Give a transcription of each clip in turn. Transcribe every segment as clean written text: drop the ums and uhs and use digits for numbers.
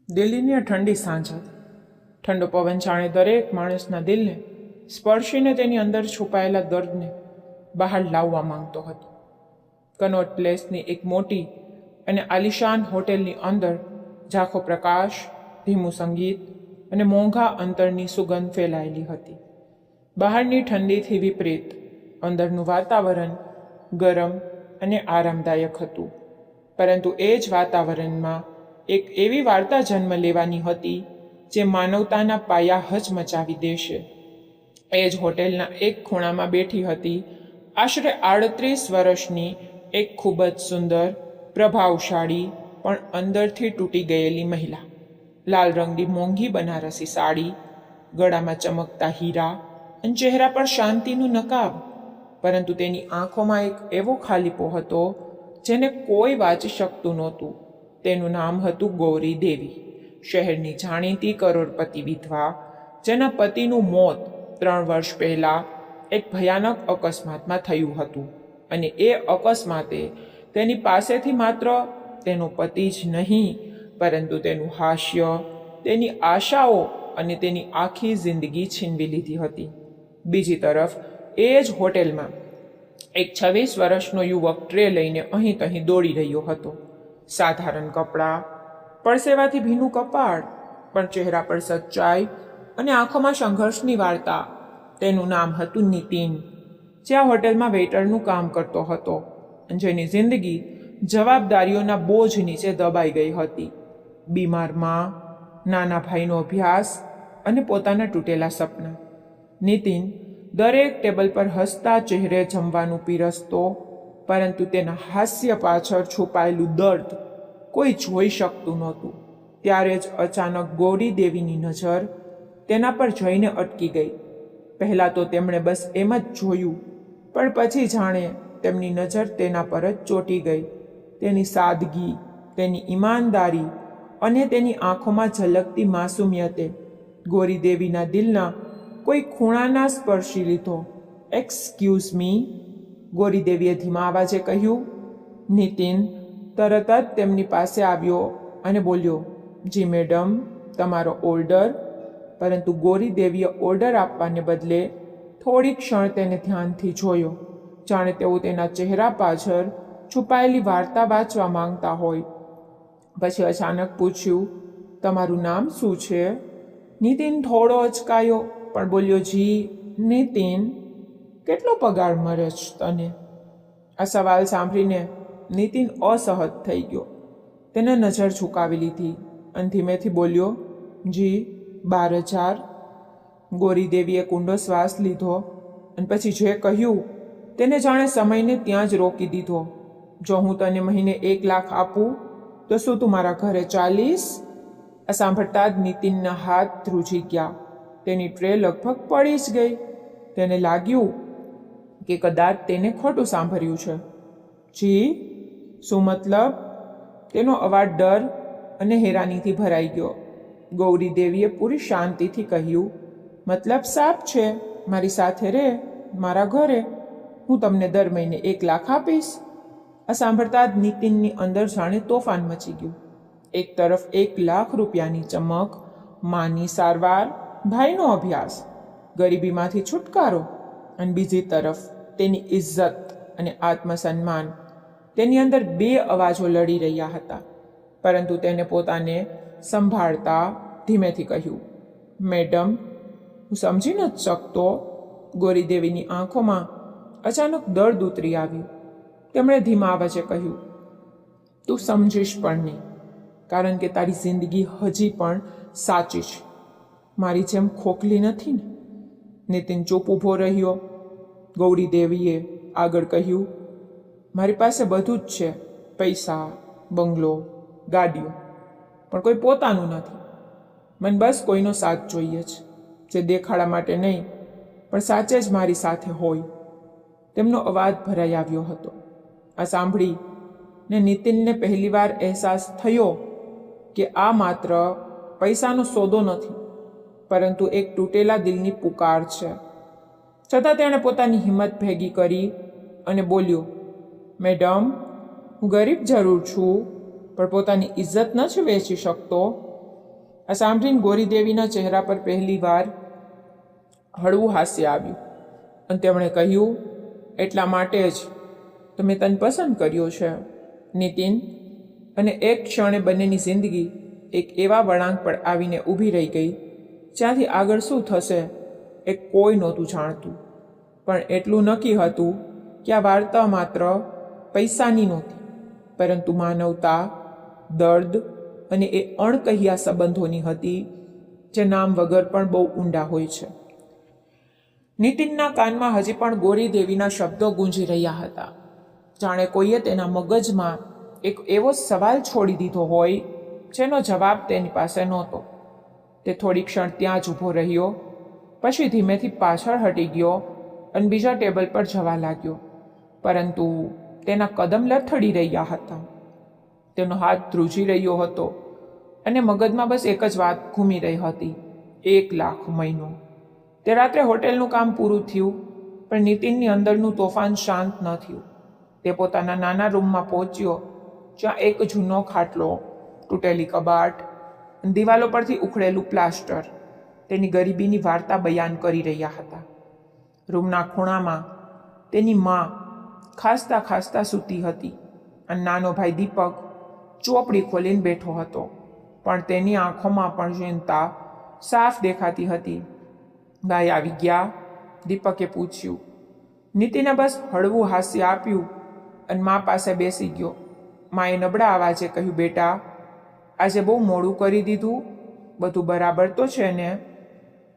દિલ્હીની આ ઠંડી સાંજ હતી. ઠંડો પવન જાણે દરેક માણસના દિલને સ્પર્શીને તેની અંદર છુપાયેલા દર્દને બહાર લાવવા માંગતો હતો. કનોટ પ્લેસની એક મોટી અને આલિશાન હોટેલની અંદર ઝાંખો પ્રકાશ, ધીમું સંગીત અને મોંઘા અંતરની સુગંધ ફેલાયેલી હતી. બહારની ઠંડીથી વિપરીત અંદરનું વાતાવરણ ગરમ અને આરામદાયક હતું. પરંતુ એ જ વાતાવરણમાં એક એવી વાર્તા જન્મ લેવાની હતી જે માનવતાના પાયા હચમચાવી દેશે. એ જ હોટેલના એક ખૂણામાં બેઠી હતી આશરે 38 વર્ષની એક ખૂબ જ સુંદર, પ્રભાવશાળી પણ અંદરથી તૂટી ગયેલી મહિલા. લાલ રંગની મોંઘી બનારસી સાડી, ગળામાં ચમકતા હીરા અને ચહેરા પર શાંતિનું નકાબ. પરંતુ તેની આંખોમાં એક એવો ખાલીપો હતો જેને કોઈ વાંચી શકતું નહોતું. તેનું નામ હતું ગૌરી દેવી, શહેરની જાણીતી કરોડપતિ વિધવા, જેના પતિનું મોત 3 વર્ષ પહેલાં એક ભયાનક અકસ્માતમાં થયું હતું. અને એ અકસ્માતે તેની પાસેથી માત્ર તેનો પતિ જ નહીં, પરંતુ તેનું હાસ્ય, તેની આશાઓ અને તેની આખી જિંદગી છીનવી લીધી હતી. બીજી તરફ એ જ હોટેલમાં એક 26 વર્ષનો યુવક ટ્રે લઈને અહીં તહીં દોડી રહ્યો હતો. સાધારણ કપડાં, પરસેવાથી ભીનું કપાળ, પણ ચહેરા પર સચ્ચાઈ અને આંખોમાં સંઘર્ષની વાર્તા. તેનું નામ હતું નીતિન, જે આ હોટેલમાં વેઇટરનું કામ કરતો હતો અને જેની જિંદગી જવાબદારીઓના બોજ નીચે દબાઈ ગઈ હતી. બીમાર માં, નાના ભાઈનો અભ્યાસ અને પોતાના તૂટેલા સપના. નીતિન દરેક ટેબલ પર હસતા ચહેરે જમવાનું પીરસતો, પરંતુ તેના હાસ્ય પાછળ છુપાયેલું દર્દ કોઈ જોઈ શકતું નહોતું. ત્યારે જ અચાનક ગૌરી દેવીની નજર તેના પર જઈને અટકી ગઈ. પહેલાં તો તેમણે બસ એમ જ જોયું, પણ પછી જાણે તેમની નજર તેના પર જ ચોંટી ગઈ. તેની સાદગી, તેની ઈમાનદારી અને તેની આંખોમાં ઝલકતી માસુમિયતે ગૌરી દેવીના દિલના કોઈ ખૂણાના સ્પર્શી લીધો. "એક્સક્યુઝ મી," ગૌરી દેવીએ ધીમા અવાજે કહ્યું. નીતિન તરત જ તેમની પાસે આવ્યો અને બોલ્યો, "જી મેડમ, તમારો ઓર્ડર." પરંતુ ગૌરી દેવીએ ઓર્ડર આપવાને બદલે થોડી ક્ષણ તેને ધ્યાનથી જોયો, જાણે તેઓ તેના ચહેરા પાછળ છુપાયેલી વાર્તા વાંચવા માંગતા હોય. પછી અચાનક પૂછ્યું, "તમારું નામ શું છે?" નીતિન થોડો અચકાયો, પણ બોલ્યો, "જી નીતિન." "કેટલો પગાર મળે છે તને?" આ સવાલ સાંભળીને નીતિન અસહજ થઈ ગયો. તેને નજર ઝુકાવી લીધી અને ધીમેથી બોલ્યો, "જી 12,000." ગૌરી દેવીએ કુંડો શ્વાસ લીધો અને પછી જે કહ્યું તેને જાણે સમયને ત્યાં જ રોકી દીધો. "જો હું તને મહિને 1 લાખ આપું તો શું તું મારા ઘરે ચાલીશ?" આ સાંભળતા જ નીતિનના હાથ ધ્રુજી ગયા. તેની ટ્રે લગભગ પડી જ ગઈ. તેને લાગ્યું કે કદાચ તેને ખોટું સાંભળ્યું છે. "જી, શું મતલબ?" તેનો અવાજ ડર અને હેરાનીથી ભરાઈ ગયો. ગૌરી દેવીએ પૂરી શાંતિથી કહ્યું, "મતલબ સાફ છે, મારી સાથે રહે, મારા ઘરે. હું તમને દર મહિને 1 લાખ આપીશ." આ સાંભળતા જ નીતિનની અંદર જાણે તોફાન મચી ગયું. એક તરફ 1 લાખ રૂપિયાની ચમક, માની સારવાર, ભાઈનો અભ્યાસ, ગરીબીમાંથી છુટકારો, અને બીજી તરફ તેની ઇજ્જત અને આત્મસન્માન. તેની અંદર 2 અવાજો લડી રહ્યા હતા. પરંતુ તેને પોતાને સંભાળતા ધીમેથી કહ્યું, "મેડમ, હું સમજી નથી શકતો." ગૌરી દેવીની આંખોમાં અચાનક દર્દ ઉતરી આવ્યું. તેમણે ધીમા અવાજે કહ્યું, "તું સમજીશ પણ નહીં, કારણ કે તારી જિંદગી હજી પણ સાચી છે. મારી જેમ ખોખલી નથી ને." નીતિન ચૂપ ઊભો રહ્યો. ગૌરી દેવીએ આગળ કહ્યું, "મારી પાસે બધું જ છે, પૈસા, બંગલો, ગાડીઓ, પણ કોઈ પોતાનું નથી. મને બસ કોઈનો સાથ જોઈએ છે, જે દેખાડા માટે નહીં, પણ સાચે જ મારી સાથે હોય." તેમનો અવાજ ભરાઈ આવ્યો હતો. આ સાંભળી ને નીતિનને પહેલીવાર અહેસાસ થયો કે આ માત્ર પૈસાનો સોદો નથી, પરંતુ એક તૂટેલા દિલની પુકાર છે. છતાં તેણે પોતાની હિંમત ભેગી કરી અને બોલ્યો, "મેડમ, હું ગરીબ જરૂર છું, પણ પોતાની ઇજ્જત નથી વેચી શકતો." આ સાંભળીને ગોરીદેવીના ચહેરા પર પહેલી વાર હળવું હાસ્ય આવ્યું અને તેમણે કહ્યું, એટલા માટે જ તો મેં તને પસંદ કર્યો છે નીતિન. અને એક ક્ષણે બંનેની જિંદગી એક એવા વળાંક પર આવીને ઊભી રહી ગઈ જ્યાંથી આગળ શું થશે એ કોઈ નહોતું જાણતું. પણ એટલું નક્કી હતું કે આ વાર્તા માત્ર પૈસાની નહોતી, પરંતુ માનવતા, દર્દ અને એ અણકહ્યા સંબંધોની હતી જે નામ વગર પણ બહુ ઊંડા હોય છે. નીતિનના કાનમાં હજી પણ ગોરીદેવીના શબ્દો ગુંજી રહ્યા હતા, જાણે કોઈએ તેના મગજમાં એક એવો સવાલ છોડી દીધો હોય જેનો જવાબ તેની પાસે નહોતો. તે થોડી ક્ષણ ત્યાં જ ઊભો રહ્યો, પછી ધીમેથી પાછળ હટી ગયો અને બીજા ટેબલ પર જવા લાગ્યો. પરંતુ તેના કદમ લથડી રહ્યા હતા, તેનો હાથ ધ્રુજી રહ્યો હતો અને મગજમાં બસ એક જ વાત ઘૂમી રહી હતી, 1 લાખ મહિનો. તે રાત્રે હોટેલનું કામ પૂરું થયું, પણ નીતિનની અંદરનું તોફાન શાંત ન થયું. તે પોતાના નાના રૂમમાં પહોંચ્યો, જ્યાં એક જૂનો ખાટલો, તૂટેલી કબાટ, દિવાલો પરથી ઉખડેલું પ્લાસ્ટર તેની ગરીબીની વાર્તા બયાન કરી રહ્યા હતા. રૂમના ખૂણામાં તેની મા ખાસ્તા ખાસ્તા સૂતી હતી અને નાનો ભાઈ દીપક ચોપડી ખોલીને બેઠો હતો, પણ તેની આંખોમાં પણ ચિંતા સાફ દેખાતી હતી. ભાઈ આવી ગયા? દીપકે પૂછ્યું. નીતિને બસ હળવું હાસ્ય આપ્યું અને મા પાસે બેસી ગયો. માએ નબળા અવાજે કહ્યું, બેટા, આજે બહુ મોડું કરી દીધું, બધું બરાબર તો છે ને?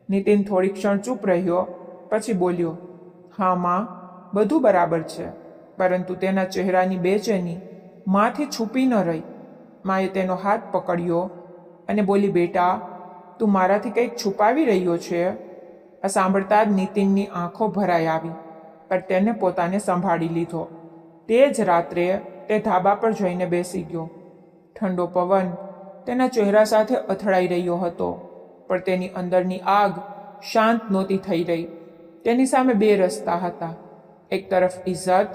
નીતિન થોડી ક્ષણ ચૂપ રહ્યો, પછી બોલ્યો, હા માં, બધું બરાબર છે. પરંતુ તેના ચહેરાની બેચેની માથી છુપી ન રહી. માએ તેનો હાથ પકડ્યો અને બોલી, બેટા, તું મારાથી કંઈક છુપાવી રહ્યો છે? આ સાંભળતા જ નીતિનની આંખો ભરાઈ આવી, પણ તેને પોતાને સંભાળી લીધો. તે જ રાત્રે તે ધાબા પર જઈને બેસી ગયો. ઠંડો પવન તેના ચહેરા સાથે અથડાઈ રહ્યો હતો, પણ તેની અંદરની આગ શાંત નહોતી થઈ રહી. તેની સામે 2 રસ્તા હતા, એક તરફ ઇજ્જત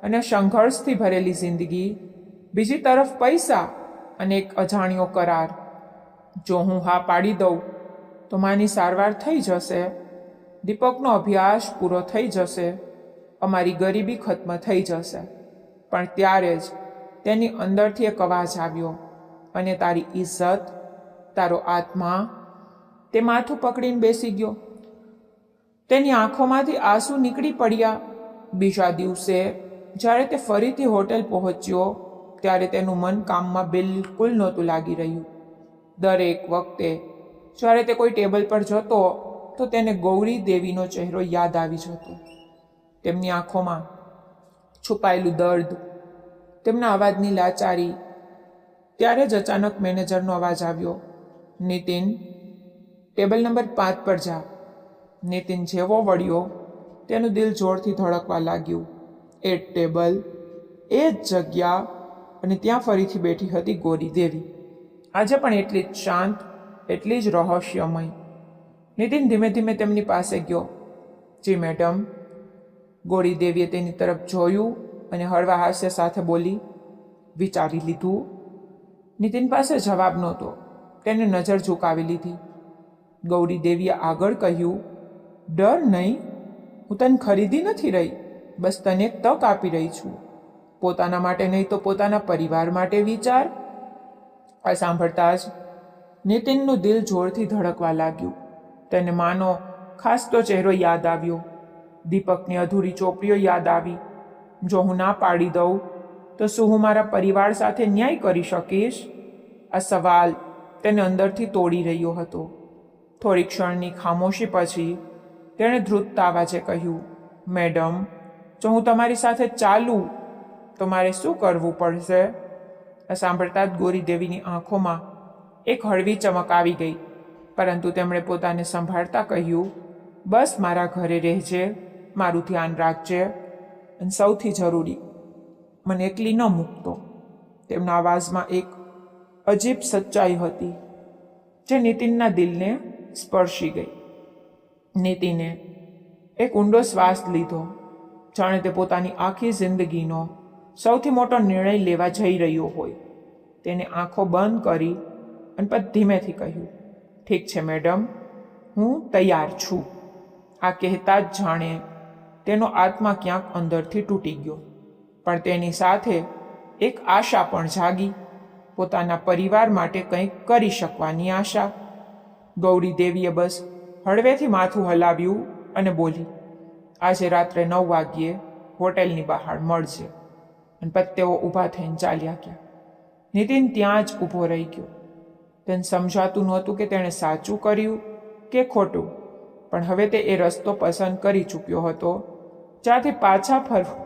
અને સંઘર્ષથી ભરેલી જિંદગી, બીજી તરફ પૈસા અને એક અજાણ્યો કરાર. જો હું હા પાડી દઉં તો માની સારવાર થઈ જશે, દીપકનો અભ્યાસ પૂરો થઈ જશે, અમારી ગરીબી ખત્મ થઈ જશે. પણ ત્યારે જ તેની અંદરથી એક અવાજ આવ્યો, અને તારી ઇજ્જત, તારો આત્મા. તે માથું પકડીને બેસી ગયો. તેની આંખોમાંથી આંસુ નીકળી પડ્યા. બીજા દિવસે જ્યારે તે ફરીથી હોટેલ પહોંચ્યો, ત્યારે તેનું મન કામમાં બિલકુલ નહોતું લાગી રહ્યું. દરેક વખતે જ્યારે તે કોઈ ટેબલ પર જતો તો તેને ગૌરી દેવીનો ચહેરો યાદ આવી જતો. તેમની આંખોમાં છુપાયેલું દર્દ, તેમના અવાજની લાચારી. ત્યારે જ અચાનક મેનેજરનો અવાજ આવ્યો, નીતિન, ટેબલ નંબર 5 પર જા. નીતિન જેવો વળ્યો, તેનું દિલ જોરથી ધડકવા લાગ્યું. એ ટેબલ, એ જ જગ્યા, અને ત્યાં ફરીથી બેઠી હતી ગોરી દેવી. આજે પણ એટલી જ શાંત, એટલી જ રહસ્યમય. નીતિન ધીમે ધીમે તેમની પાસે ગયો. જી મેડમ. ગોરી દેવીએ તેની તરફ જોયું અને હળવા હાસ્ય સાથે બોલી, વિચારી લીધું? નીતિન પાસે જવાબ નહોતો. તેને નજર ઝુકાવી લીધી. ગૌરી દેવીએ આગળ કહ્યું, ડર નહીં, હું તને ખરીદી નથી રહી, બસ તને એક તક આપી રહી છું. પોતાના માટે નહીં તો પોતાના પરિવાર માટે વિચાર. આ સાંભળતા જ નીતિનનું દિલ જોરથી ધડકવા લાગ્યું. તેને માનો ખાસતો ચહેરો યાદ આવ્યો, દીપકની અધૂરી ચોપડીઓ યાદ આવી. જો હું ના પાડી દઉં તો શું હું મારા પરિવાર સાથે ન્યાય કરી શકીશ? આ સવાલ તેને અંદરથી તોડી રહ્યો હતો. થોડી ક્ષણની ખામોશી પછી તેણે ધ્રુજતા અવાજે કહ્યું, મેડમ, જો હું તમારી સાથે ચાલું તો મારે શું કરવું પડશે? આ સાંભળતા જ ગોરી દેવીની આંખોમાં એક હળવી ચમક આવી ગઈ, પરંતુ તેમણે પોતાને સંભાળતા કહ્યું, બસ મારા ઘરે રહેજે, મારું ધ્યાન રાખજે, અને સૌથી જરૂરી, મને એકલી ન મૂકતો. તેમના અવાજમાં એક અજીબ સચ્ચાઈ હતી જે નીતિનના દિલને સ્પર્શી ગઈ. નીતિને એક ઊંડો શ્વાસ લીધો, જાણે તે પોતાની આખી જિંદગીનો સૌથી મોટો નિર્ણય લેવા જઈ રહ્યો હોય. તેને આંખો બંધ કરી અને પછી ધીમેથી કહ્યું, ઠીક છે મેડમ, હું તૈયાર છું. આ કહેતા જ જાણે તેનો આત્મા ક્યાંક અંદરથી તૂટી ગયો, પણ તેની સાથે એક આશા પણ જાગી, પોતાના પરિવાર માટે કંઈક કરી શકવાની આશા. ગૌરી દેવીએ બસ હળવેથી માથું હલાવ્યું અને બોલી, આજે રાત્રે 9 વાગ્યે હોટેલની બહાર મળજે. અને પછી તેઓ ઊભા થઈને ચાલ્યા ગયા. નીતિન ત્યાં જ ઊભો રહી ગયો. તેને સમજાતું નહોતું કે તેણે સાચું કર્યું કે ખોટું, પણ હવે તે એ રસ્તો પસંદ કરી ચૂક્યો હતો જ્યાંથી પાછા ફરવું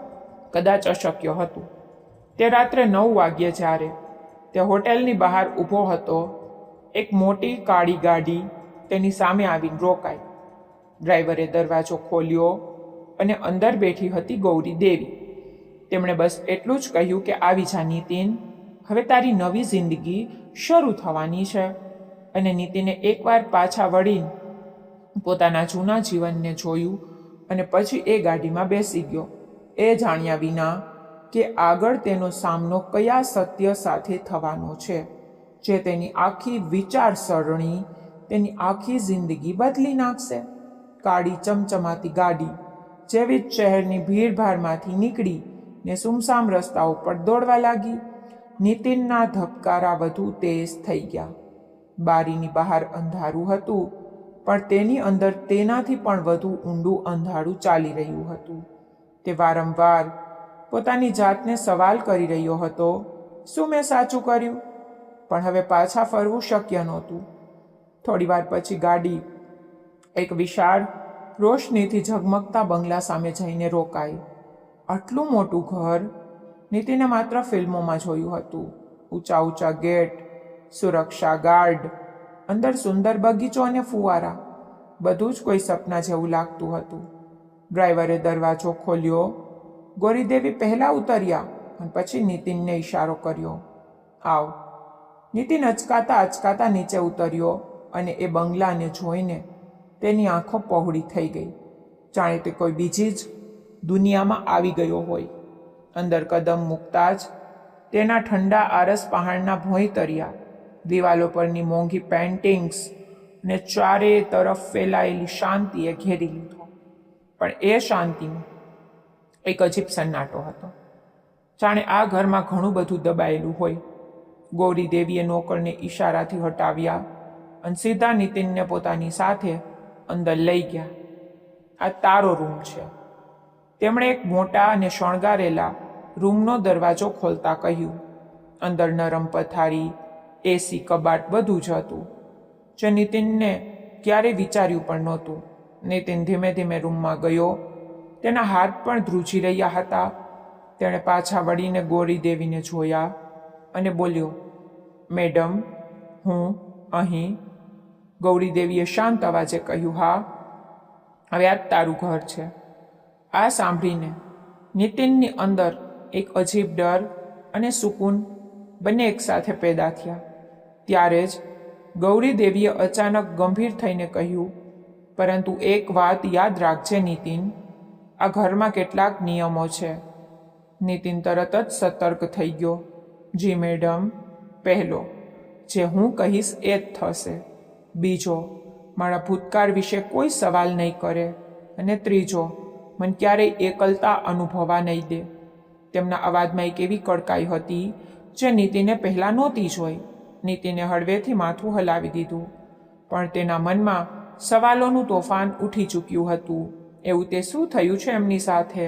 કદાચ અશક્ય હતું. તે રાત્રે 9 વાગ્યે જ્યારે તે હોટેલની બહાર ઊભો હતો, એક મોટી કાળી ગાડી તેની સામે આવીને રોકાઈ. ડ્રાઈવરે દરવાજો ખોલ્યો અને અંદર બેઠી હતી ગૌરી દેવી. તેમણે બસ એટલું જ કહ્યું કે આવી જા નીતિન, હવે તારી નવી જિંદગી શરૂ થવાની છે. અને નીતિને એકવાર પાછા વળીને પોતાના જૂના જીવનને જોયું અને પછી એ ગાડીમાં બેસી ગયો, એ જાણ્યા વિના કે આગળ તેનો સામનો કયા સત્ય સાથે થવાનો છે, જે તેની આખી વિચારસરણી, તેની આખી જિંદગી બદલી નાખશે. કાળી ચમચમાતી ગાડી જેવી જ શહેરની ભીડભાડમાંથી નીકળી ને સુમસામ રસ્તાઓ પર દોડવા લાગી. નીતિનના ધબકારા વધુ તેજ થઈ ગયા. બારીની બહાર અંધારું હતું, પણ તેની અંદર તેનાથી પણ વધુ ઊંડું અંધારું ચાલી રહ્યું હતું. તે વારંવાર પોતાની જાતને સવાલ કરી રહ્યો હતો, શું મેં સાચું કર્યું? પણ હવે પાછા ફરવું શક્ય નહોતું. થોડીવાર પછી ગાડી એક વિશાળ રોશનીથી ઝગમગતા બંગલા સામે જઈને રોકાઈ. આટલું મોટું ઘર નીતિને માત્ર ફિલ્મોમાં જોયું હતું. ઊંચા ઊંચા ગેટ, સુરક્ષા ગાર્ડ, અંદર સુંદર બગીચો અને ફુવારા, બધું જ કોઈ સપના જેવું લાગતું હતું. ડ્રાઈવરે દરવાજો ખોલ્યો. ગૌરીદેવી પહેલા ઉતર્યા અને પછી નીતિનને ઈશારો કર્યો, આવ. નીતિન અચકાતા નીચે ઉતર્યો અને એ બંગલાને જોઈને તેની આંખો પહોળી થઈ ગઈ, જાણે તે કોઈ બીજી જ દુનિયામાં આવી ગયો હોય. અંદર કદમ મૂકતા જ તેના ઠંડા આરસ પહાડના ભોંય તર્યા. દિવાલો પરની મોંઘી પેઇન્ટિંગ્સ ને ચારે તરફ ફેલાયેલી શાંતિએ ઘેરી લીધો. પણ એ શાંતિમાં એક અજીબ સન્નાટો હતો, જાણે આ ઘરમાં ઘણું બધું દબાયેલું હોય. ગૌરી દેવીએ નોકરને ઈશારાથી હટાવ્યા અને સીધા નીતિનને પોતાની સાથે અંદર લઈ ગયા. આ તારો રૂમ છે. તેમણે એક મોટા અને શણગારેલા રૂમનો દરવાજો ખોલતા કહ્યું. અંદર નરમ પથારી, એસી, કબાટ બધું જ હતું, જે નીતિનને ક્યારેય વિચાર્યું પણ નહોતું. નીતિન ધીમે ધીમે રૂમમાં ગયો. તેના હાથ પણ ધ્રુજી રહ્યા હતા. તેણે પાછા વળીને ગૌરી દેવીને જોયા અને બોલ્યો, મેડમ, હું અહીં. ગૌરી દેવીએ શાંત અવાજે કહ્યું, હા, હવે આ તારું ઘર છે. આ સાંભળીને નીતિનની અંદર એક અજીબ ડર અને સુકૂન બંને એકસાથે પેદા થયા. ત્યારે જ ગૌરી દેવીએ અચાનક ગંભીર થઈને કહ્યું, પરંતુ એક વાત યાદ રાખજે નીતિન, આ ઘરમાં કેટલાક નિયમો છે. નીતિન તરત જ સતર્ક થઈ ગયો. જી મેડમ. પહેલો, જે હું કહીશ એ જ થશે. બીજો, મારા ભૂતકાળ વિશે કોઈ સવાલ નહીં કરે. અને ત્રીજો, મને ક્યારેય એકલતા અનુભવવા નહીં દે. તેમના અવાજમાં એક એવી કડકાઈ હતી જે નીતિને પહેલાં નહોતી જોઈ. નીતિને હળવેથી માથું હલાવી દીધું, પણ તેના મનમાં સવાલોનું તોફાન ઉઠી ચૂક્યું હતું. એવું તે શું થયું છે એમની સાથે?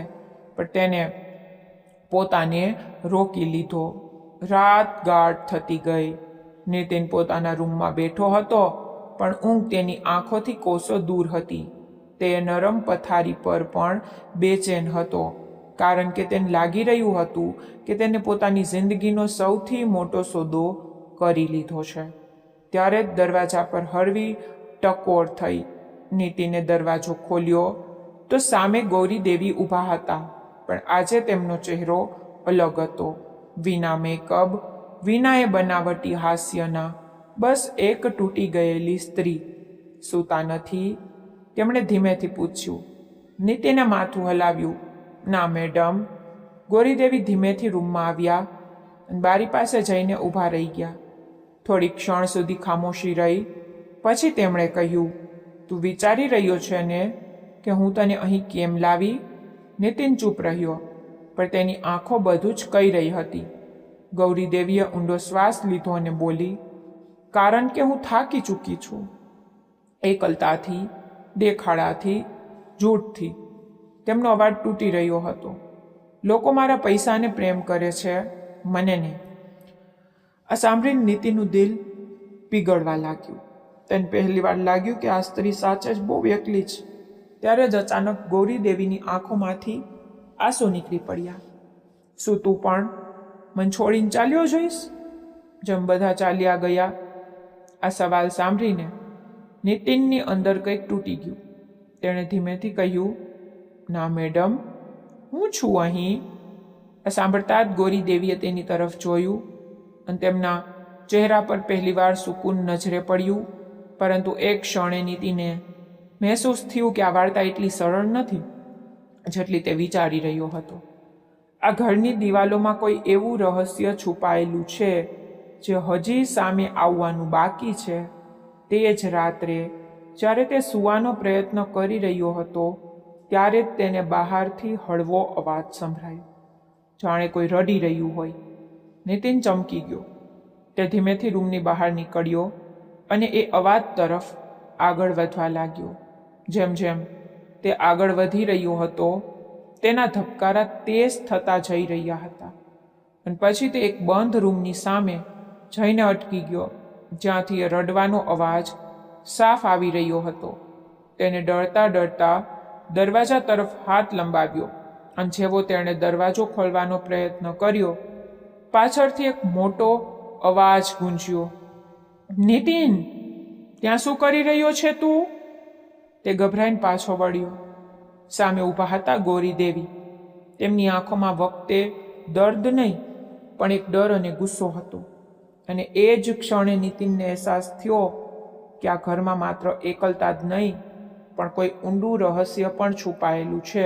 પણ તેને પોતાને રોકી લીધો. રાત ગાઢ થતી ગઈ. નીતિન પોતાના રૂમમાં બેઠો હતો, પણ ઊંઘ તેની આંખોથી કોસો દૂર હતી. તે નરમ પથારી પર પણ બેચેન હતો, કારણ કે તેને લાગી રહ્યું હતું કે તેને પોતાની જિંદગીનો સૌથી મોટો સોદો કરી લીધો છે. ત્યારે જ દરવાજા પર હળવી ટકોર થઈ. નીતિને દરવાજો ખોલ્યો તો સામે ગૌરી દેવી ઊભા હતા, પણ આજે તેમનો ચહેરો અલગ હતો. વિના મેકઅપ, વિના એ બનાવટી હાસ્યના, બસ એક તૂટી ગયેલી સ્ત્રી. સૂતા નથી? તેમણે ધીમેથી પૂછ્યું. નીતિને માથું હલાવ્યું. ના મેડમ. ગૌરીદેવી ધીમેથી રૂમમાં આવ્યા અને બારી પાસે જઈને ઊભા રહી ગયા. થોડી ક્ષણ સુધી ખામોશી રહી, પછી તેમણે કહ્યું, તું વિચારી રહ્યો છે ને કે હું તને અહીં કેમ લાવી? નીતિન ચૂપ રહ્યો, પણ તેની આંખો બધું જ કહી રહી હતી. ગૌરીદેવીએ ઊંડો શ્વાસ લીધો અને બોલી, કારણ કે હું થાકી ચૂકી છું. એકલતાથી, દેખાડાથી, જૂઠથી. તેમનો અવાજ તૂટી રહ્યો હતો. લોકો મારા પૈસાને પ્રેમ કરે છે, મને નહીં. આ સાંભળીને નીતિનનું દિલ પીગળવા લાગ્યું. તેને પહેલી વાર લાગ્યું કે આ સ્ત્રી સાચે જ બહુ એકલી છે. ત્યારે જ અચાનક ગૌરીદેવીની આંખોમાંથી આંસુ નીકળી પડ્યા. શું તું પણ મને છોડીને ચાલ્યો જઈશ? જેમ બધા ચાલ્યા ગયા. આ સવાલ સાંભળીને નીતિનની અંદર કંઈક તૂટી ગયું. તેણે ધીમેથી કહ્યું, ના મેડમ, હું છું અહીં. આ સાંભળતા જ ગૌરીદેવીએ તેની તરફ જોયું અને તેમના ચહેરા પર પહેલીવાર સુકૂન નજરે પડ્યું. પરંતુ એક ક્ષણે નીતિને મહેસૂસ થયું કે આ વાર્તા એટલી સરળ નથી જેટલી તે વિચારી રહ્યો હતો. આ ઘરની દિવાલોમાં કોઈ એવું રહસ્ય છુપાયેલું છે જે હજી સામે આવવાનું બાકી છે. તે જ રાત્રે જ્યારે તે સૂવાનો પ્રયત્ન કરી રહ્યો હતો ત્યારે જ તેને બહારથી હળવો અવાજ સંભળાયો, જાણે કોઈ રડી રહ્યું હોય. નીતિન ચમકી ગયો. તે ધીમેથી રૂમની બહાર નીકળ્યો અને એ અવાજ તરફ આગળ વધવા લાગ્યો. જેમ જેમ તે આગળ વધી રહ્યો હતો તેના ધબકારા તેજ થતા જઈ રહ્યા હતા અને પછી તે એક બંધ રૂમની સામે જઈને અટકી ગયો, જ્યાંથી એ રડવાનો અવાજ સાફ આવી રહ્યો હતો. તેને ડરતા ડરતા દરવાજા તરફ હાથ લંબાવ્યો અને જેવો તેણે દરવાજો ખોલવાનો પ્રયત્ન કર્યો, પાછળથી એક મોટો અવાજ ગૂંજ્યો, નીતિન, ત્યાં શું કરી રહ્યો છે તું? તે ગભરાઈને પાછો વળ્યો. સામે ઊભા હતા ગૌરીદેવી. તેમની આંખોમાં વખતે દર્દ નહીં પણ એક ડર અને ગુસ્સો હતો. અને એ જ ક્ષણે નીતિનને અહેસાસ થયો કે આ ઘરમાં માત્ર એકલતા જ નહીં પણ કોઈ ઊંડું રહસ્ય પણ છુપાયેલું છે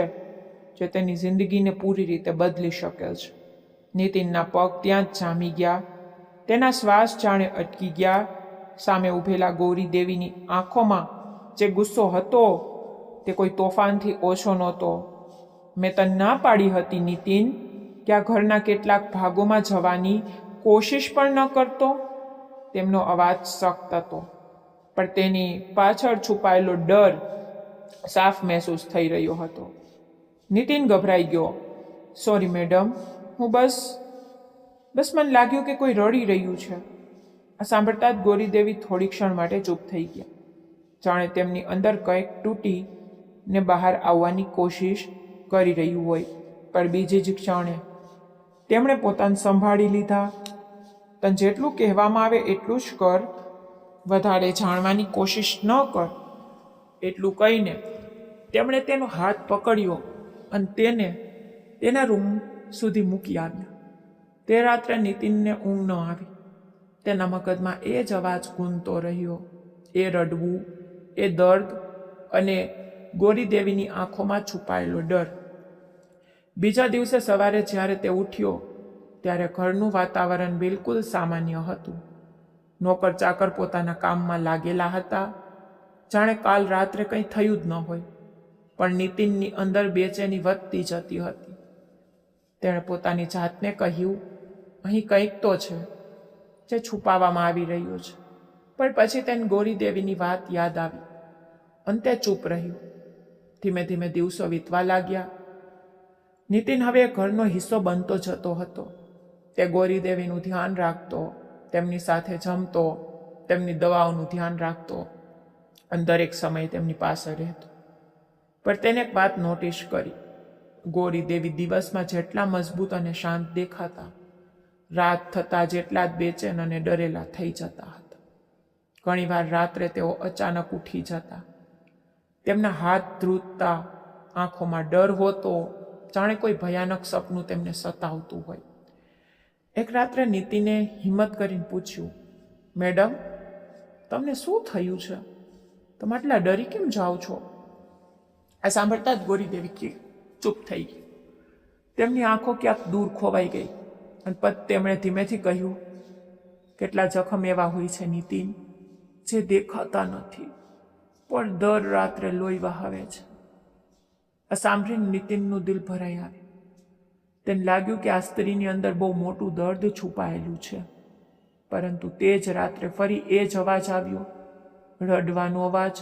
જે તેની જિંદગીને પૂરી રીતે બદલી શકે છે. નીતિનના પગ ત્યાં જ જામી ગયા. તેના શ્વાસ જાણે અટકી ગયા. સામે ઊભેલા ગૌરીદેવીની આંખોમાં જે ગુસ્સો હતો તે કોઈ તોફાનથી ઓછો નહોતો. મેં તને ના પાડી હતી નીતિન કે આ ઘરના કેટલાક ભાગોમાં જવાની કોશિશ પણ ન કરતો. તેમનો અવાજ સખ્ત હતો પણ તેની પાછળ છુપાયેલો ડર સાફ મહેસૂસ થઈ રહ્યો હતો. નીતિન ગભરાઈ ગયો. સોરી મેડમ, હું બસ મને લાગ્યું કે કોઈ રડી રહ્યું છે. આ સાંભળતા જ ગૌરીદેવી થોડી ક્ષણ માટે ચૂપ થઈ ગયા, જાણે તેમની અંદર કંઈક તૂટી ને બહાર આવવાની કોશિશ કરી રહ્યું હોય. પણ બીજી જ ક્ષણે તેમણે પોતાને સંભાળી લીધા. તને જેટલું કહેવામાં આવે એટલું જ કર, વધારે જાણવાની કોશિશ ન કર. એટલું કહીને તેમણે તેનો હાથ પકડ્યો અને તેને તેના રૂમ સુધી મૂકી આવ્યા. તે રાત્રે નીતિનને ઊંઘ ન આવી. તેના મગજમાં એ જ અવાજ ગૂંજતો રહ્યો, એ રડવું, એ દર્દ અને ગૌરીદેવીની આંખોમાં છુપાયેલો ડર. બીજા દિવસે સવારે જ્યારે તે ઉઠ્યો ત્યારે ઘરનું વાતાવરણ બિલકુલ સામાન્ય હતું. નોકર ચાકર પોતાના કામમાં લાગેલા હતા, જાણે કાલ રાત્રે કંઈ થયું જ ન હોય. પણ નીતિનની અંદર બેચેની વધતી જતી હતી. તેણે પોતાની જાતને કહ્યું, અહીં કંઈક તો છે જે છુપાવવામાં આવી રહ્યું છે. પણ પછી તેને ગૌરીદેવીની વાત યાદ આવી. અંતે ચૂપ રહ્યું. ધીમે ધીમે દિવસો વીતવા લાગ્યા. નીતિન હવે ઘરનો હિસ્સો બનતો જતો હતો. તે ગૌરીદેવીનું ધ્યાન રાખતો, તેમની સાથે જમતો, તેમની દવાઓનું ધ્યાન રાખતો અને દરેક સમયે તેમની પાસે રહેતો. પણ તેને એક વાત નોટિસ કરી. ગૌરીદેવી દિવસમાં જેટલા મજબૂત અને શાંત દેખાતા, રાત થતાં જેટલા જ બેચેન અને ડરેલા થઈ જતા હતા. ઘણીવાર રાત્રે તેઓ અચાનક ઉઠી જતા. તેમના હાથ ધ્રુજતા, આંખોમાં ડર હોતો, જાણે કોઈ ભયાનક સપનું તેમને સતાવતું હોય. એક રાત્રે નીતિને હિંમત કરીને પૂછ્યું, મેડમ, તમને શું થયું છે? તમે આટલા ડરી કેમ જાઓ છો? આ સાંભળતા જ ગૌરીદેવી ચૂપ થઈ ગઈ. તેમની આંખો ક્યાંક દૂર ખોવાઈ ગઈ અને પછી તેમણે ધીમેથી કહ્યું, કેટલા જખમ એવા હોય છે નીતિન જે દેખાતા નથી પણ દર રાત્રે લોહી વહાવે છે. આ સાંભળીને નીતિનનું દિલ ભરાઈ આવ્યું. તેને લાગ્યું કે આ સ્ત્રીની અંદર બહુ મોટું દર્દ છુપાયેલું છે. પરંતુ તે જ રાત્રે ફરી એ જ અવાજ આવ્યો, રડવાનો અવાજ.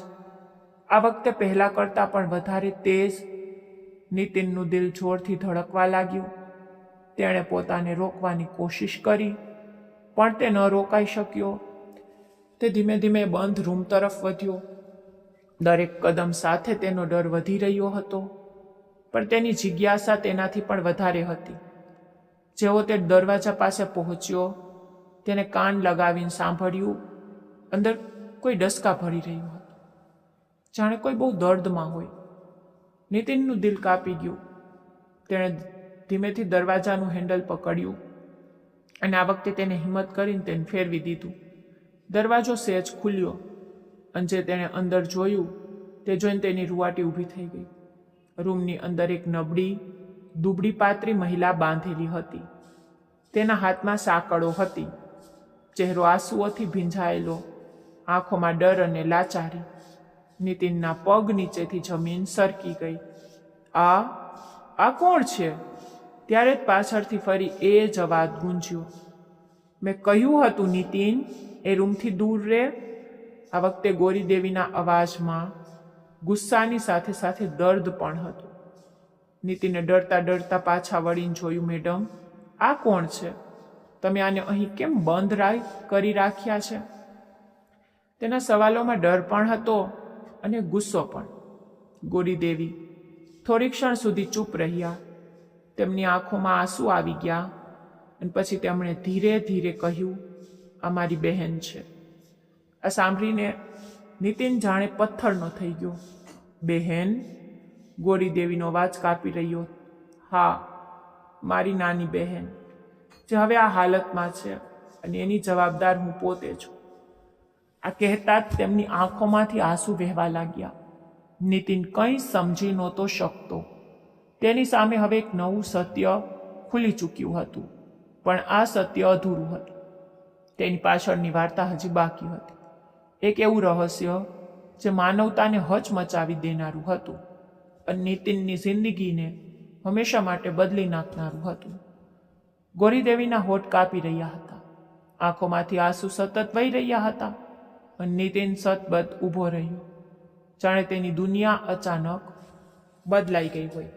આ વખતે પહેલા કરતાં પણ વધારે તેજ. નીતિનનું દિલ જોરથી ધડકવા લાગ્યું. તેણે પોતાને રોકવાની કોશિશ કરી, પણ તે ન રોકાઈ શક્યો. તે ધીમે ધીમે બંધ રૂમ તરફ વધ્યો. દરેક કદમ સાથે તેનો ડર વધી રહ્યો હતો, પણ તેની જિજ્ઞાસા તેનાથી પણ વધારે હતી. જેવો તે દરવાજા પાસે પહોંચ્યો, તેને કાન લગાવીને સાંભળ્યું. અંદર કોઈ ડસકા ભરી રહ્યું હતું, જાણે કોઈ બહુ દર્દમાં હોય. નીતિનનું દિલ કાપી ગયું. તેણે ધીમેથી દરવાજાનું હેન્ડલ પકડ્યું અને આ વખતે તેને હિંમત કરીને તેને ફેરવી દીધું. દરવાજો સહેજ ખુલ્યો અને જે તેણે અંદર જોયું તે જોઈને તેની રૂવાટી ઊભી થઈ ગઈ. રૂમની અંદર એક નબળી, દુબળી પાતળી મહિલા બાંધેલી હતી. તેના હાથમાં સાંકળો હતી. ચહેરો આંસુઓથી ભીંજાયેલો, આંખોમાં ડર અને લાચારી. નીતિનના પગ નીચેથી જમીન સરકી ગઈ. આ કોણ છે? ત્યારે જ પાછળથી ફરી એ જ અવાજ ગુંજ્યો. મેં કહ્યું હતું નીતિન, એ રૂમથી દૂર રહે. આ વખતે ગોરીદેવીના અવાજમાં ગુસ્સાની સાથે સાથે દર્દ પણ હતું. નીતિને ડરતા ડરતા પાછા વળીને જોયું. મેડમ, આ કોણ છે? તમે આને અહીં કેમ બંધ કરી રાખ્યા છે? તેના સવાલોમાં ડર પણ હતો અને ગુસ્સો પણ. ગોરીદેવી થોડી ક્ષણ સુધી ચૂપ રહ્યા. તેમની આંખોમાં આંસુ આવી ગયા અને પછી તેમણે ધીરે ધીરે કહ્યું, આ મારી બહેન છે. આ સાંભળીને નીતિન જાણે પથ્થરનો થઈ ગયો. બહેન? ગોરીદેવીનો અવાજ કાપી રહ્યો. હા, મારી નાની બહેન, જે હવે આ હાલતમાં છે અને એની જવાબદાર હું પોતે છું. આ કહેતા જ તેમની આંખોમાંથી આંસુ વહેવા લાગ્યા. નીતિન કંઈ સમજી નહોતો શકતો. તેની સામે હવે એક નવું સત્ય ખુલી ચૂક્યું હતું, પણ આ સત્ય અધૂરું હતું. તેની પાછળની વાર્તા હજી બાકી હતી. એક એવું રહસ્ય જે માનવતાને હચમચાવી દેનારું હતું અને નીતિનની જિંદગીને હંમેશા માટે બદલી નાખનારું હતું. ગોરીદેવીના હોઠ કાપી રહ્યા હતા. આંખોમાંથી આંસુ સતત વહી રહ્યા હતા અને નીતિન સતબત ઊભો રહ્યો, જાણે તેની દુનિયા અચાનક બદલાઈ ગઈ હોય.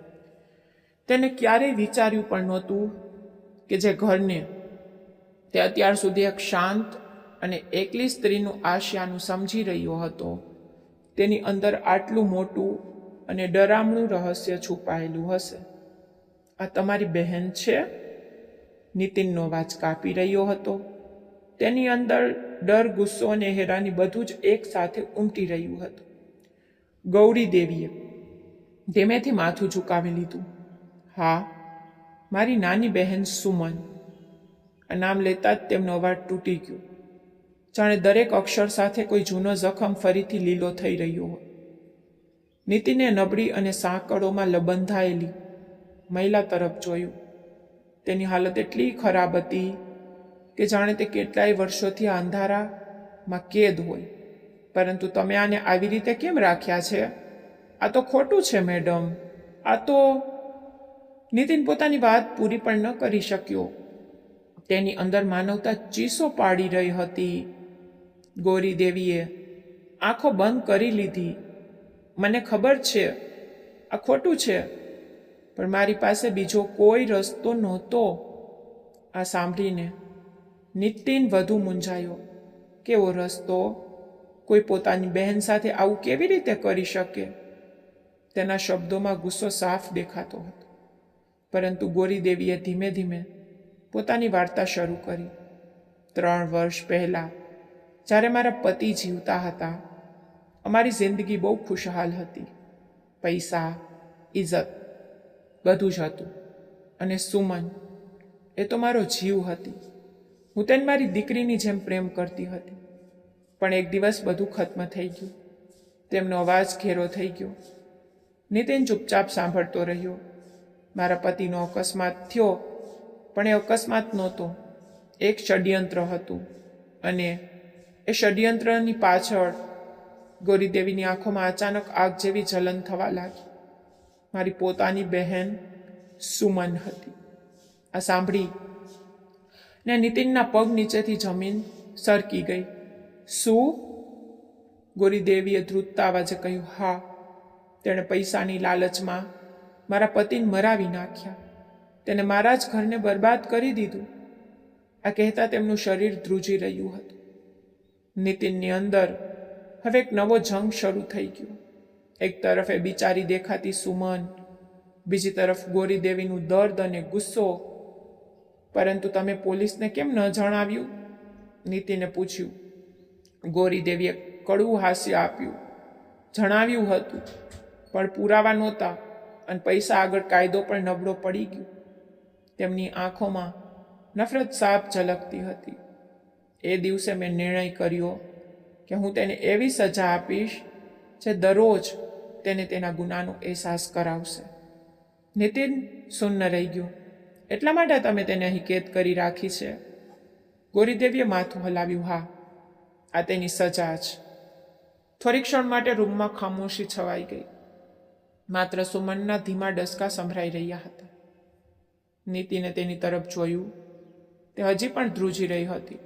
તેને ક્યારેય વિચાર્યું પણ નહોતું કે જે ઘરને તે અત્યાર સુધી એક શાંત અને એકલી સ્ત્રીનું આશયાનું સમજી રહ્યો હતો, તેની અંદર આટલું મોટું અને ડરામણું રહસ્ય છુપાયેલું હશે. આ તમારી બહેન છે? નીતિનનો અવાજ કાપી રહ્યો હતો. તેની અંદર ડર, ગુસ્સો અને હેરાની બધું જ એક સાથે ઉમટી રહ્યું હતું. ગૌરીદેવીએ ધીમેથી માથું ઝુકાવી લીધું. હા, મારી નાની બહેન સુમન. આ નામ લેતા જ તેમનો અવાજ તૂટી ગયો, જાણે દરેક અક્ષર સાથે કોઈ જૂનો જખમ ફરીથી લીલો થઈ રહ્યો હોય. નીતિને નબળી અને સાંકળોમાં બંધાયેલી મહિલા તરફ જોયું. તેની હાલત એટલી ખરાબ હતી કે જાણે તે કેટલાય વર્ષોથી આ અંધારામાં કેદ હોય. પરંતુ તમે આને આવી રીતે કેમ રાખ્યા છે? આ તો ખોટું છે મેડમ, આ તો... નીતિન પોતાની વાત પૂરી પણ ન કરી શક્યો. તેની અંદર માનવતા ચીસો પાડી રહી હતી. ગૌરીદેવીએ આંખો બંધ કરી લીધી. મને ખબર છે આ ખોટું છે, પણ મારી પાસે બીજો કોઈ રસ્તો નહોતો. આ સાંભળીને નીતિન વધુ મૂંઝાયો. કેવો રસ્તો? કોઈ પોતાની બહેન સાથે આવું કેવી રીતે કરી શકે? તેના શબ્દોમાં ગુસ્સો સાફ દેખાતો હતો. પરંતુ ગોરીદેવીએ ધીમે ધીમે પોતાની વાર્તા શરૂ કરી. 3 વર્ષ પહેલાં જ્યારે મારા પતિ જીવતા હતા, અમારી જિંદગી બહુ ખુશહાલ હતી. પૈસા, ઇજ્જત બધું જ હતું. અને સુમન, એ તો મારો જીવ હતી. હું તેને મારી દીકરીની જેમ પ્રેમ કરતી હતી. પણ એક દિવસ બધું ખત્મ થઈ ગયું. તેમનો અવાજ ઘેરો થઈ ગયો. નીતિન ચૂપચાપ સાંભળતો રહ્યો. મારા પતિનો અકસ્માત થયો, પણ એ અકસ્માત નહોતો, એક ષડયંત્ર હતું. અને એ ષડયંત્રની પાછળ ગોરીદેવીની આંખોમાં અચાનક આગ જેવી જલન થવા લાગી. મારી પોતાની બહેન સુમન હતી. આ સાંભળી ને નીતિનના પગ નીચેથી જમીન સરકી ગઈ. શું? ગોરીદેવીએ ધ્રુજતા અવાજે કહ્યું. હા, તેણે પૈસાની લાલચમાં મારા પતિને મરાવી નાખ્યા. તેને મારા જ ઘરને બરબાદ કરી દીધું. આ કહેતા તેમનું શરીર ધ્રુજી રહ્યું હતું. નીતિનની અંદર હવે એક નવો જંગ શરૂ થઈ ગયો. એક તરફ એ બિચારી દેખાતી સુમન, બીજી તરફ ગોરીદેવીનું દર્દ અને ગુસ્સો. પરંતુ તમે પોલીસને કેમ ન જણાવ્યું? નીતિને પૂછ્યું. ગોરીદેવીએ કડવું હાસ્ય આપ્યું. જણાવ્યું હતું, પણ પુરાવા નહોતા અને પૈસા આગળ કાયદો પણ નબળો પડી ગયો. તેમની આંખોમાં નફરત સાફ ઝલકતી હતી. એ દિવસે મેં નિર્ણય કર્યો કે હું તેને એવી સજા આપીશ જે દરરોજ તેને તેના ગુનાનો અહેસાસ કરાવશે. નીતિન સુન્ન રહી ગયો. એટલા માટે તમે તેને અહીં કેદ કરી રાખી છે? ગોરીદેવીએ માથું હલાવ્યું. હા, આ તેની સજા છે. થોડી ક્ષણ માટે રૂમમાં ખામોશી છવાઈ ગઈ. માત્ર સુમનના ધીમા ડસકા સંભળાઈ રહ્યા હતા. નીતિને તેની તરફ જોયું. તે હજી પણ ધ્રુજી રહી હતી.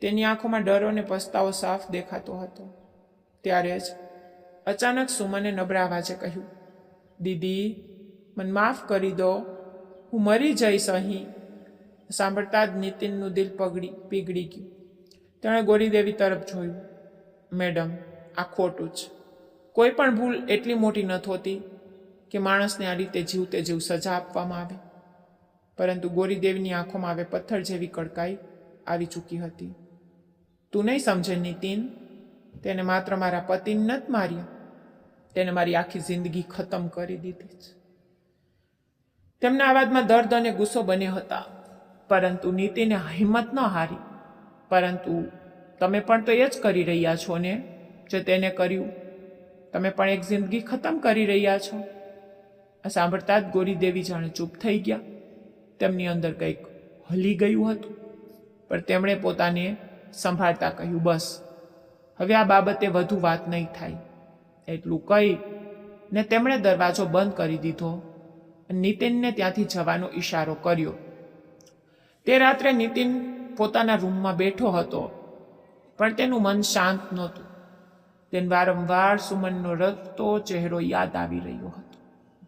તેની આંખોમાં ડર અને પસ્તાવો સાફ દેખાતો હતો. ત્યારે જ અચાનક સુમને નબળા અવાજે કહ્યું. દીદી, મને માફ કરી દો, હું મરી જઈશ અહીં. સાંભળતા જ નીતિનનું દિલ પીગળી ગયું. તેણે ગોરીદેવી તરફ જોયું. મેડમ, આ ખોટું છે. કોઈ પણ ભૂલ એટલી મોટી ન હોતી કે માણસને આ રીતે જીવતે જીવ સજા આપવામાં આવે. પરંતુ ગોરીદેવીની આંખોમાં હવે પથ્થર જેવી કડકાઈ આવી ચૂકી હતી. તું નહીં સમજે નીતિન, તેને માત્ર મારા પતિને નથી માર્યા, તેને મારી આખી જિંદગી ખતમ કરી દીધી છે. તેમના અવાજમાં દર્દ અને ગુસ્સો બંને હતા. પરંતુ નીતિને હિંમત ન હારી. પરંતુ તમે પણ તો એ જ કરી રહ્યા છો ને જે તેને કર્યું. તમે પણ એક જિંદગી ખતમ કરી રહ્યા છો. આ સાંભળતા જ ગોરીદેવી જાણે ચૂપ થઈ ગયા. તેમની અંદર કંઈક હલી ગયું હતું. પણ તેમણે પોતાને સંભાળતા કહ્યું, બસ હવે આ બાબતે વધુ વાત નહીં થાય. એટલું કહી ને તેમણે દરવાજો બંધ કરી દીધો. નીતિનને ત્યાંથી જવાનો ઈશારો કર્યો. તે રાત્રે નીતિન પોતાના રૂમમાં બેઠો હતો, પણ તેનું મન શાંત નહોતું. તેને વારંવાર સુમનનો રડતો ચહેરો યાદ આવી રહ્યો હતો.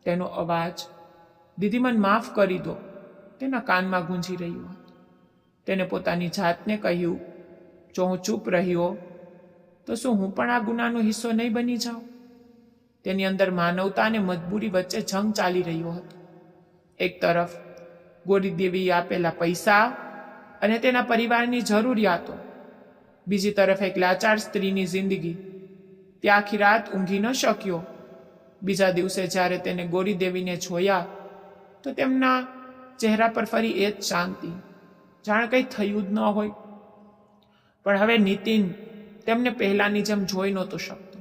તેનો અવાજ, દીદી મને માફ કરી દો, તેના કાનમાં ગૂંજી રહ્યો હતો. તેને પોતાની જાતને કહ્યું, જો હું ચૂપ રહ્યો તો શું હું પણ આ ગુનાનો હિસ્સો નહીં બની જાઉં? તેની અંદર માનવતા અને મજબૂરી વચ્ચે જંગ ચાલી રહ્યો હતો. એક તરફ ગોરીદેવીએ આપેલા પૈસા અને તેના પરિવારની જરૂરિયાતો, બીજી તરફ એક લાચાર સ્ત્રીની જિંદગી. તે આખી રાત ઊંઘી ન શક્યો. બીજા દિવસે જ્યારે તેને ગોરીદેવીને જોયા તો તેમના ચહેરા પર ફરી એ જ શાંતિ, જાણે કંઈ થયું જ ન હોય. પણ હવે નીતિન તેમને પહેલાની જેમ જોઈ નહોતો શકતો.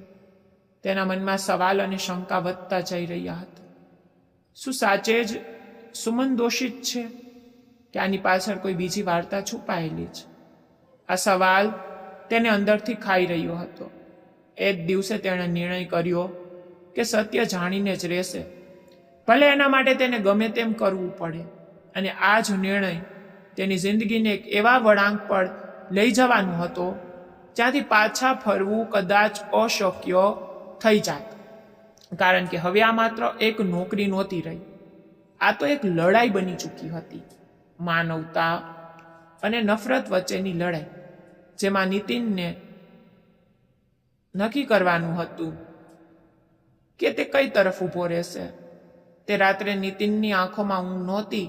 તેના મનમાં સવાલ અને શંકા વધતા જઈ રહ્યા હતા. શું સાચે જ સુમન દોષિત છે કે આની પાછળ કોઈ બીજી વાર્તા છુપાયેલી છે? આ સવાલ તેને અંદરથી ખાઈ રહ્યો હતો. એ જ દિવસે તેણે નિર્ણય કર્યો કે સત્ય જાણીને જ રહેશે, ભલે એના માટે તેને ગમે તેમ કરવું પડે. અને આ જ નિર્ણય તેની જિંદગીને એક એવા વળાંક પર લઈ જવાનો હતો જ્યાંથી પાછા ફરવું કદાચ અશક્ય થઈ જાત. કારણ કે હવે આ માત્ર એક નોકરી નહોતી રહી, આ તો એક લડાઈ બની ચૂકી હતી. માનવતા અને નફરત વચ્ચેની લડાઈ, જેમાં નીતિનને નક્કી કરવાનું હતું કે તે કઈ તરફ ઊભો રહેશે. તે રાત્રે નીતિનની આંખોમાં ઊંઘ નહોતી,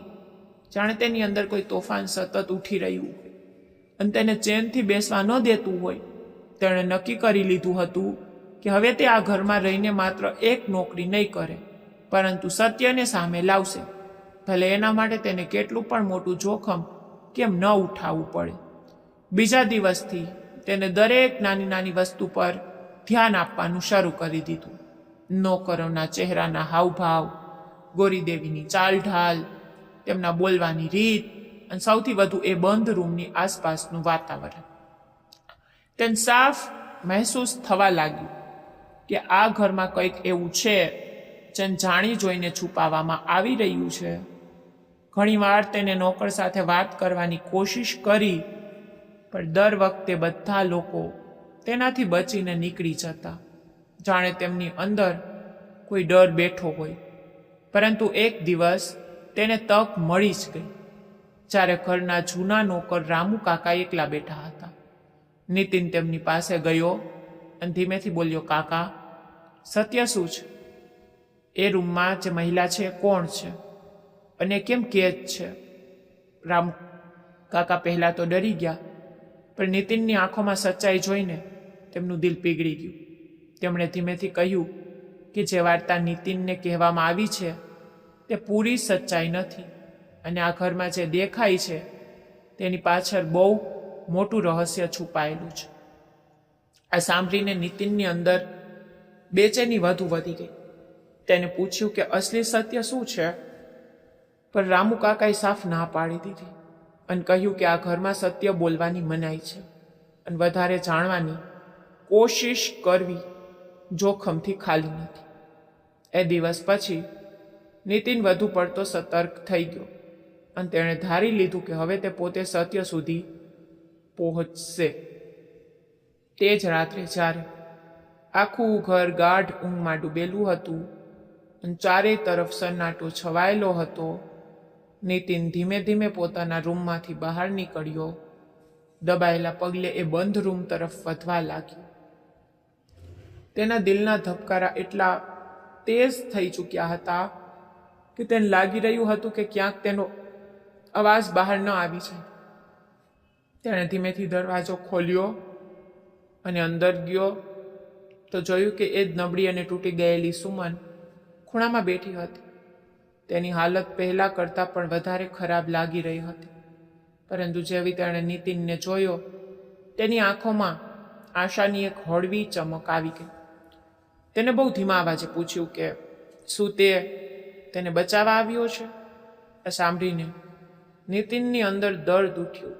જાણે તેની અંદર કોઈ તોફાન સતત ઉઠી રહ્યું હોય અને તેને ચેનથી બેસવા ન દેતું હોય. તેણે નક્કી કરી લીધું હતું કે હવે તે આ ઘરમાં રહીને માત્ર એક નોકરી નહીં કરે, પરંતુ સત્યને સામે લાવશે, ભલે એના માટે તેને કેટલું પણ મોટું જોખમ કેમ ન ઉઠાવવું પડે. બીજા દિવસથી તેને દરેક નાની નાની વસ્તુ પર ધ્યાન આપવાનું શરૂ કરી દીધું. નોકરોના ચહેરાના હાવભાવ, ગોરીદેવીની ચાલઢાલ, તેમના બોલવાની રીત અને સૌથી વધુ એ બંધ રૂમની આસપાસનું વાતાવરણ. તેને સાફ મહેસૂસ થવા લાગ્યું કે આ ઘરમાં કંઈક એવું છે જેને જાણી જોઈને છુપાવવામાં આવી રહ્યું છે. ઘણીવાર તેને નોકર સાથે વાત કરવાની કોશિશ કરી, પણ દર વખતે બધા લોકો તેનાથી બચીને નીકળી જતા, જાણે તેમની અંદર કોઈ ડર બેઠો હોય. પરંતુ એક દિવસ તેને તક મળી જ ગઈ, જ્યારે ઘરના જૂના નોકર રામુ કાકા એકલા બેઠા હતા. નીતિન તેમની પાસે ગયો અને ધીમેથી બોલ્યો, કાકા, સત્ય શું છે? એ રૂમમાં જે મહિલા છે કોણ છે અને કેમ કેદ છે? રામુ કાકા પહેલા તો ડરી ગયા, પણ નીતિનની આંખોમાં સચ્ચાઈ જોઈને તેમનું દિલ પીગળી ગયું. તેમણે ધીમેથી કહ્યું કે જે વાર્તા નીતિનને કહેવામાં આવી છે તે પૂરી સચ્ચાઈ નથી, અને આ ઘરમાં જે દેખાય છે તેની પાછળ બહુ મોટું રહસ્ય છુપાયેલું છે. આ સાંભળીને નીતિનની અંદર બેચેની વધુ વધી ગઈ. તેને પૂછ્યું કે અસલી સત્ય શું છે? પણ રામુ કાકાએ સાફ ના પાડી દીધી અને કહ્યું કે આ ઘરમાં સત્ય બોલવાની મનાઈ છે અને વધારે જાણવાની કોશિશ કરવી જોખમથી ખાલી નથી. એ દિવસ પછી નીતિન વધુ પડતો સતર્ક થઈ ગયો અને તેણે ધારી લીધું કે હવે તે પોતે સત્ય સુધી પહોંચશે. તે જ રાત્રે જ્યારે આખું ઘર ગાઢ ઊંઘમાં ડૂબેલું હતું અને ચારેય તરફ સન્નાટો છવાયેલો હતો, નીતિન ધીમે ધીમે પોતાના રૂમમાંથી બહાર નીકળ્યો. દબાયેલા પગલે એ બંધ રૂમ તરફ વધવા લાગ્યો. તેના દિલના ધબકારા એટલા તેજ થઈ ચૂક્યા હતા કે તેને લાગી રહ્યું હતું કે ક્યાંક તેનો અવાજ બહાર ન આવી જાય. તેણે ધીમેથી દરવાજો ખોલ્યો અને અંદર ગયો તો જોયું કે એ જ નબળી અને તૂટી ગયેલી સુમન ખૂણામાં બેઠી હતી. તેની હાલત પહેલાં કરતાં પણ વધારે ખરાબ લાગી રહી હતી. પરંતુ જેવી તેણે નીતિનને જોયો, તેની આંખોમાં આશાની એક હળવી ચમક આવી ગઈ. તેને બહુ ધીમા અવાજે પૂછ્યું કે શું તે તેને બચાવવા આવ્યો છે? આ સાંભળીને નીતિનની અંદર દર્દ ઉઠ્યું,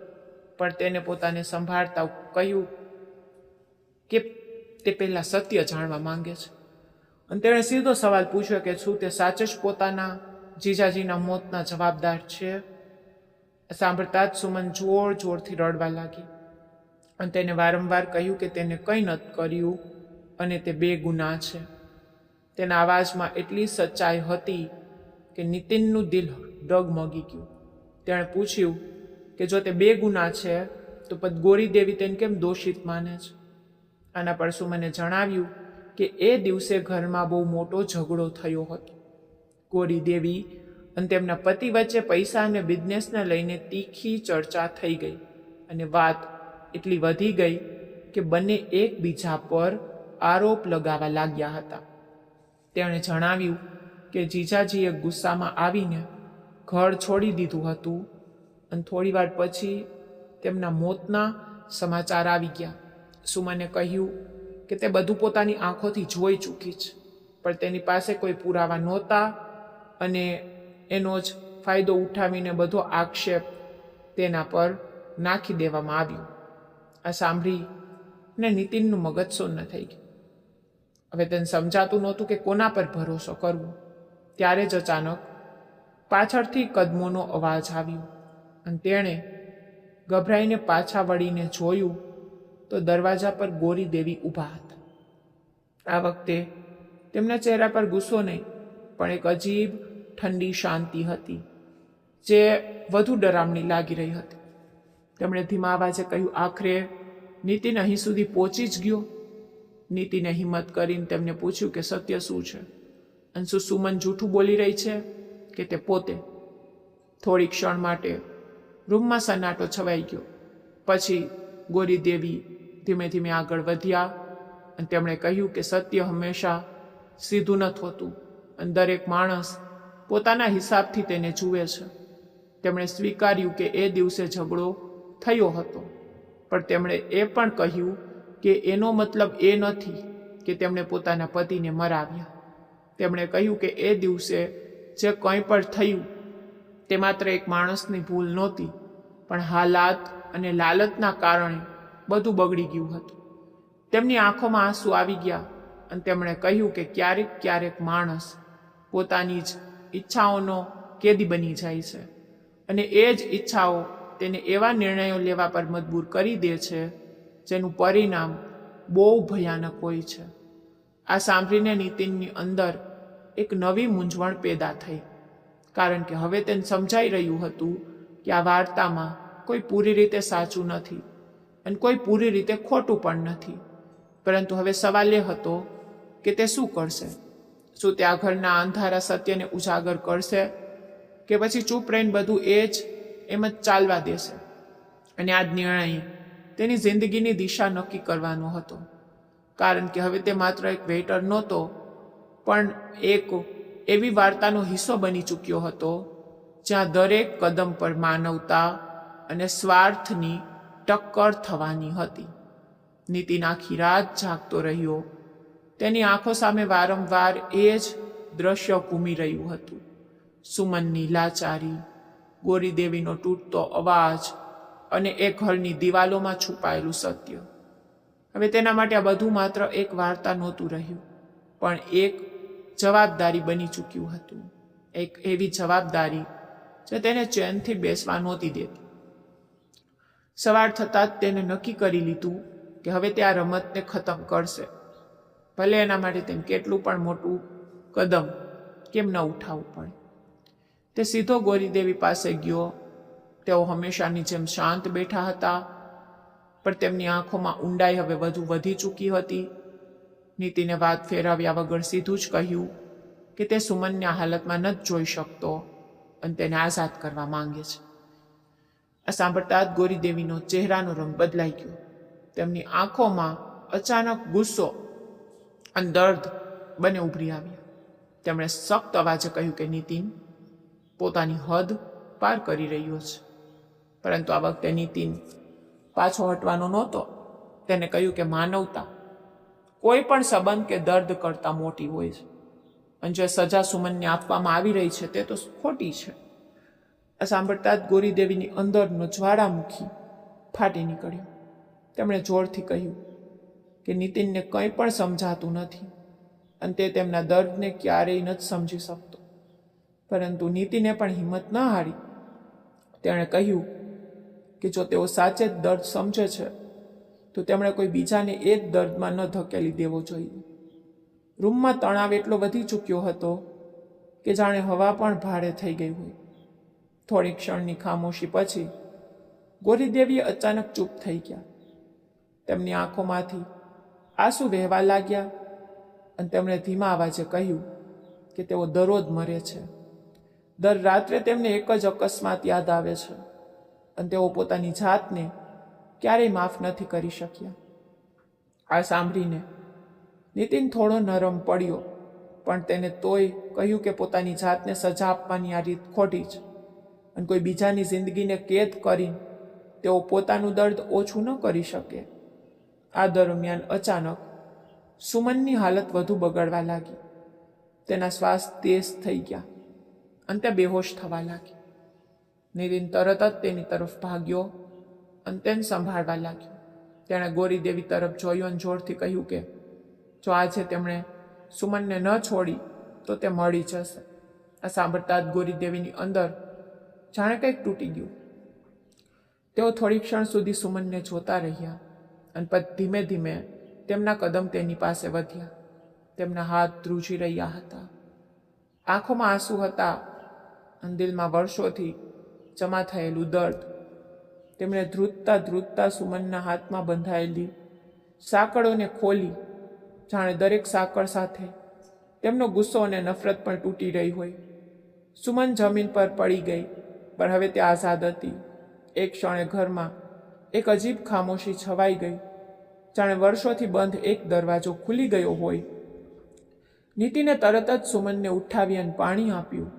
પણ તેને પોતાને સંભાળતા કહ્યું કે તે પહેલાં સત્ય જાણવા માંગે છે. અને તેણે સીધો સવાલ પૂછ્યો કે શું તે સાચે જ પોતાના જીજાજીના મોતના જવાબદાર છે? સાંભળતા જ સુમન જોર જોરથી રડવા લાગી અને તેને વારંવાર કહ્યું કે તેને કંઈ નથી કર્યું અને તે બેગુનાહ છે. તેના અવાજમાં એટલી સચ્ચાઈ હતી કે નીતિનનું દિલ ડગમગી ગયું. તેણે પૂછ્યું કે જો તે બેગુનાહ છે તો પછી ગોરીદેવી તેને કેમ દોષિત માને છે? આના પર સુમને જણાવ્યું કે એ દિવસે ઘરમાં બહુ મોટો ઝઘડો થયો હતો. ગોરીદેવી અને તેમના પતિ વચ્ચે પૈસા અને બિઝનેસને લઈને તીખી ચર્ચા થઈ ગઈ અને વાત એટલી વધી ગઈ કે બંને એકબીજા પર આરોપ લગાવવા લાગ્યા હતા. તેણે જણાવ્યું કે જીજાજીએ ગુસ્સામાં આવીને ઘર છોડી દીધું હતું અને થોડીવાર પછી તેમના મોતના સમાચાર આવી ગયા. સુમને કહ્યું કે તે બધું પોતાની આંખોથી જોઈ ચૂકી છે, પણ તેની પાસે કોઈ પુરાવા નહોતા અને એનો જ ફાયદો ઉઠાવીને બધો આક્ષેપ તેના પર નાખી દેવામાં આવ્યો. આ સાંભળીને નીતિનનું મગજ શૂન્ય થઈ ગયું. હવે તેને સમજાતું નહોતું કે કોના પર ભરોસો કરવો. ત્યારે જ અચાનક પાછળથી કદમોનો અવાજ આવ્યો અને તેણે ગભરાઈને પાછા વળીને જોયું તો દરવાજા પર ગોરીદેવી ઊભા હતા. આ વખતે તેમના ચહેરા પર ગુસ્સો નહીં, પણ એક અજીબ ઠંડી શાંતિ હતી જે વધુ ડરામણી લાગી રહી હતી. તેમણે ધીમા અવાજે કહ્યું, આખરે નીતિન અહીં સુધી પહોંચી જ ગયો? નીતિને હિંમત કરીને તેમને પૂછ્યું કે સત્ય શું છે અને શું સુમન જૂઠું બોલી રહી છે કે તે પોતે? થોડી ક્ષણ માટે રૂમમાં સન્નાટો છવાઈ ગયો. પછી ગોરીદેવી ધીમે ધીમે આગળ વધ્યા અને તેમણે કહ્યું કે સત્ય હંમેશા સીધું નથી હોતું અને દરેક માણસ પોતાના હિસાબથી તેને જુએ છે. તેમણે સ્વીકાર્યું કે એ દિવસે ઝઘડો થયો હતો, પણ તેમણે એ પણ કહ્યું કે એનો મતલબ એ નથી કે તેમણે પોતાના પતિને મરાવ્યા. તેમણે કહ્યું કે એ દિવસે જે કંઈ પણ થયું તે માત્ર એક માણસની ભૂલ નહોતી, પણ હાલાત અને લાલચના કારણે બધું બગડી ગયું હતું. તેમની આંખોમાં આંસુ આવી ગયા અને તેમણે કહ્યું કે ક્યારેક ક્યારેક માણસ પોતાની જ ઈચ્છાઓનો કેદી બની જાય છે અને એ જ ઈચ્છાઓ તેને એવા નિર્ણયો લેવા પર મજબૂર કરી દે છે જેનું પરિણામ બહુ ભયાનક હોય છે. આ સાંભળીને નીતિનની અંદર એક નવી મૂંઝવણ પેદા થઈ, કારણ કે હવે તેને સમજાઈ રહ્યું હતું કે આ વાર્તામાં કોઈ પૂરી રીતે સાચું નથી અને કોઈ પૂરી રીતે ખોટું પણ નથી. પરંતુ હવે સવાલ એ હતો કે તે શું કરશે? શું તે આ ઘરના અંધારા સત્યને ઉજાગર કરશે કે પછી ચૂપ રહીને બધું એમ જ ચાલવા દેશે? અને આ જ નિર્ણય તેની જિંદગીની દિશા નક્કી કરવાનો હતો, કારણ કે હવે તે માત્ર એક વેઇટર નહોતો, પણ એક એવી વાર્તાનો હિસ્સો બની ચૂક્યો હતો જ્યાં દરેક કદમ પર માનવતા અને સ્વાર્થની ટક્કર થવાની હતી. નીતિન આખી રાત જાગતો રહ્યો. તેની આંખો સામે વારંવાર એ જ દ્રશ્ય ઘૂમી રહ્યું હતું. સુમનની લાચારી, ગોરીદેવીનો તૂટતો અવાજ અને એ ઘરની દિવાલોમાં છુપાયેલું સત્ય. હવે તેના માટે આ બધું માત્ર એક વાર્તા નહોતું રહ્યું, પણ એક જવાબદારી બની ચૂક્યું હતું. એક એવી જવાબદારી જે તેને ચેનથી બેસવા નહોતી દેતી. સવાર થતાં જ તેને નક્કી કરી લીધું કે હવે તે આ રમતને ખતમ કરશે, ભલે એના માટે તેને કેટલું પણ મોટું કદમ કેમ ન ઉઠાવવું પડે. તે સીધો ગોરીદેવી પાસે ગયો. તેઓ હંમેશાની જેમ શાંત બેઠા હતા, પણ તેમની આંખોમાં ઊંડાઈ હવે વધુ વધી ચૂકી હતી. નીતિને વાત ફેરવ્યા વગર સીધું જ કહ્યું કે તે સુમનને આ હાલતમાં નથી જોઈ શકતો અને તેને આઝાદ કરવા માંગે છે. આ સાંભળતા જ ગોરીદેવીનો ચહેરાનો રંગ બદલાઈ ગયો. તેમની આંખોમાં અચાનક ગુસ્સો અને દર્દ બંને ઉભરી આવ્યા. તેમણે સખ્ત અવાજે કહ્યું કે નીતિન પોતાની હદ પાર કરી રહ્યો છે. પરંતુ આ વખતે નીતિન પાછો હટવાનો નહોતો. તેને કહ્યું કે માનવતા કોઈ પણ સંબંધ કે દર્દ કરતા મોટી હોય છે, અને જે સજા સુમનને આપવામાં આવી રહી છે તે તો ખોટી છે. આ સાંભળતા જ ગોરીદેવીની અંદરનો જ્વાળામુખી ફાટી નીકળ્યો. તેમણે જોરથી કહ્યું કે નીતિનને કંઈ પણ સમજાતું નથી અને તે તેમના દર્દને ક્યારેય નથી સમજી શકતો. પરંતુ નીતિને પણ હિંમત ન હારી. તેણે કહ્યું કે જો તેઓ સાચે જ દર્દ સમજે છે તો તેમણે કોઈ બીજાને એ જ દર્દમાં ન ધકેલી દેવો જોઈએ. રૂમમાં તણાવ એટલો વધી ચૂક્યો હતો કે જાણે હવા પણ ભારે થઈ ગઈ હોય. થોડી ક્ષણની ખામોશી પછી ગોરીદેવી અચાનક ચૂપ થઈ ગયા. તેમની આંખોમાંથી આંસુ વહેવા લાગ્યા અને તેમણે ધીમા અવાજે કહ્યું કે તેઓ દરરોજ મરે છે. દર રાત્રે તેમને એક જ અકસ્માત યાદ આવે છે અને તેઓ પોતાની જાતને ક્યારેય માફ નથી કરી શક્યા. આ સાંભળીને નીતિન થોડો નરમ પડ્યો, પણ તેને તોય કહ્યું કે પોતાની જાતને સજા આપવાની આ રીત ખોટી છે અને કોઈ બીજાની જિંદગીને કેદ કરીને તેઓ પોતાનું દર્દ ઓછું ન કરી શકે. આ દરમિયાન અચાનક સુમનની હાલત વધુ બગડવા લાગી. તેના શ્વાસ તેજ થઈ ગયા અને તે બેહોશ થવા લાગી. નીતિન તરત જ તેની તરફ ભાગ્યો અને તેને સંભાળવા લાગ્યો. તેણે ગોરીદેવી તરફ જોયું અને જોરથી કહ્યું કે જો આજે તેમણે સુમનને ન છોડી તો તે મળી જશે. આ સાંભળતા જ ગોરીદેવીની અંદર જાણે કંઈક તૂટી ગયું. તેઓ થોડી ક્ષણ સુધી સુમનને જોતા રહ્યા અને પછી ધીમે ધીમે તેમના કદમ તેની પાસે વધ્યા. તેમના હાથ ધ્રુજી રહ્યા હતા, આંખોમાં આંસુ હતા અને દિલમાં વર્ષોથી જમા થયેલું દર્દ. તેમણે ધ્રુજતા ધ્રુજતા સુમનના હાથમાં બંધાયેલી સાંકળોને ખોલી, જાણે દરેક સાંકળ સાથે તેમનો ગુસ્સો અને નફરત પણ તૂટી રહી હોય. સુમન જમીન પર પડી ગઈ, પણ હવે તે આઝાદ હતી. એક ક્ષણે ઘરમાં એક અજીબ ખામોશી છવાઈ ગઈ, જાણે વર્ષોથી બંધ એક દરવાજો ખુલી ગયો હોય. નીતિને તરત જ સુમનને ઉઠાવી અને પાણી આપ્યું.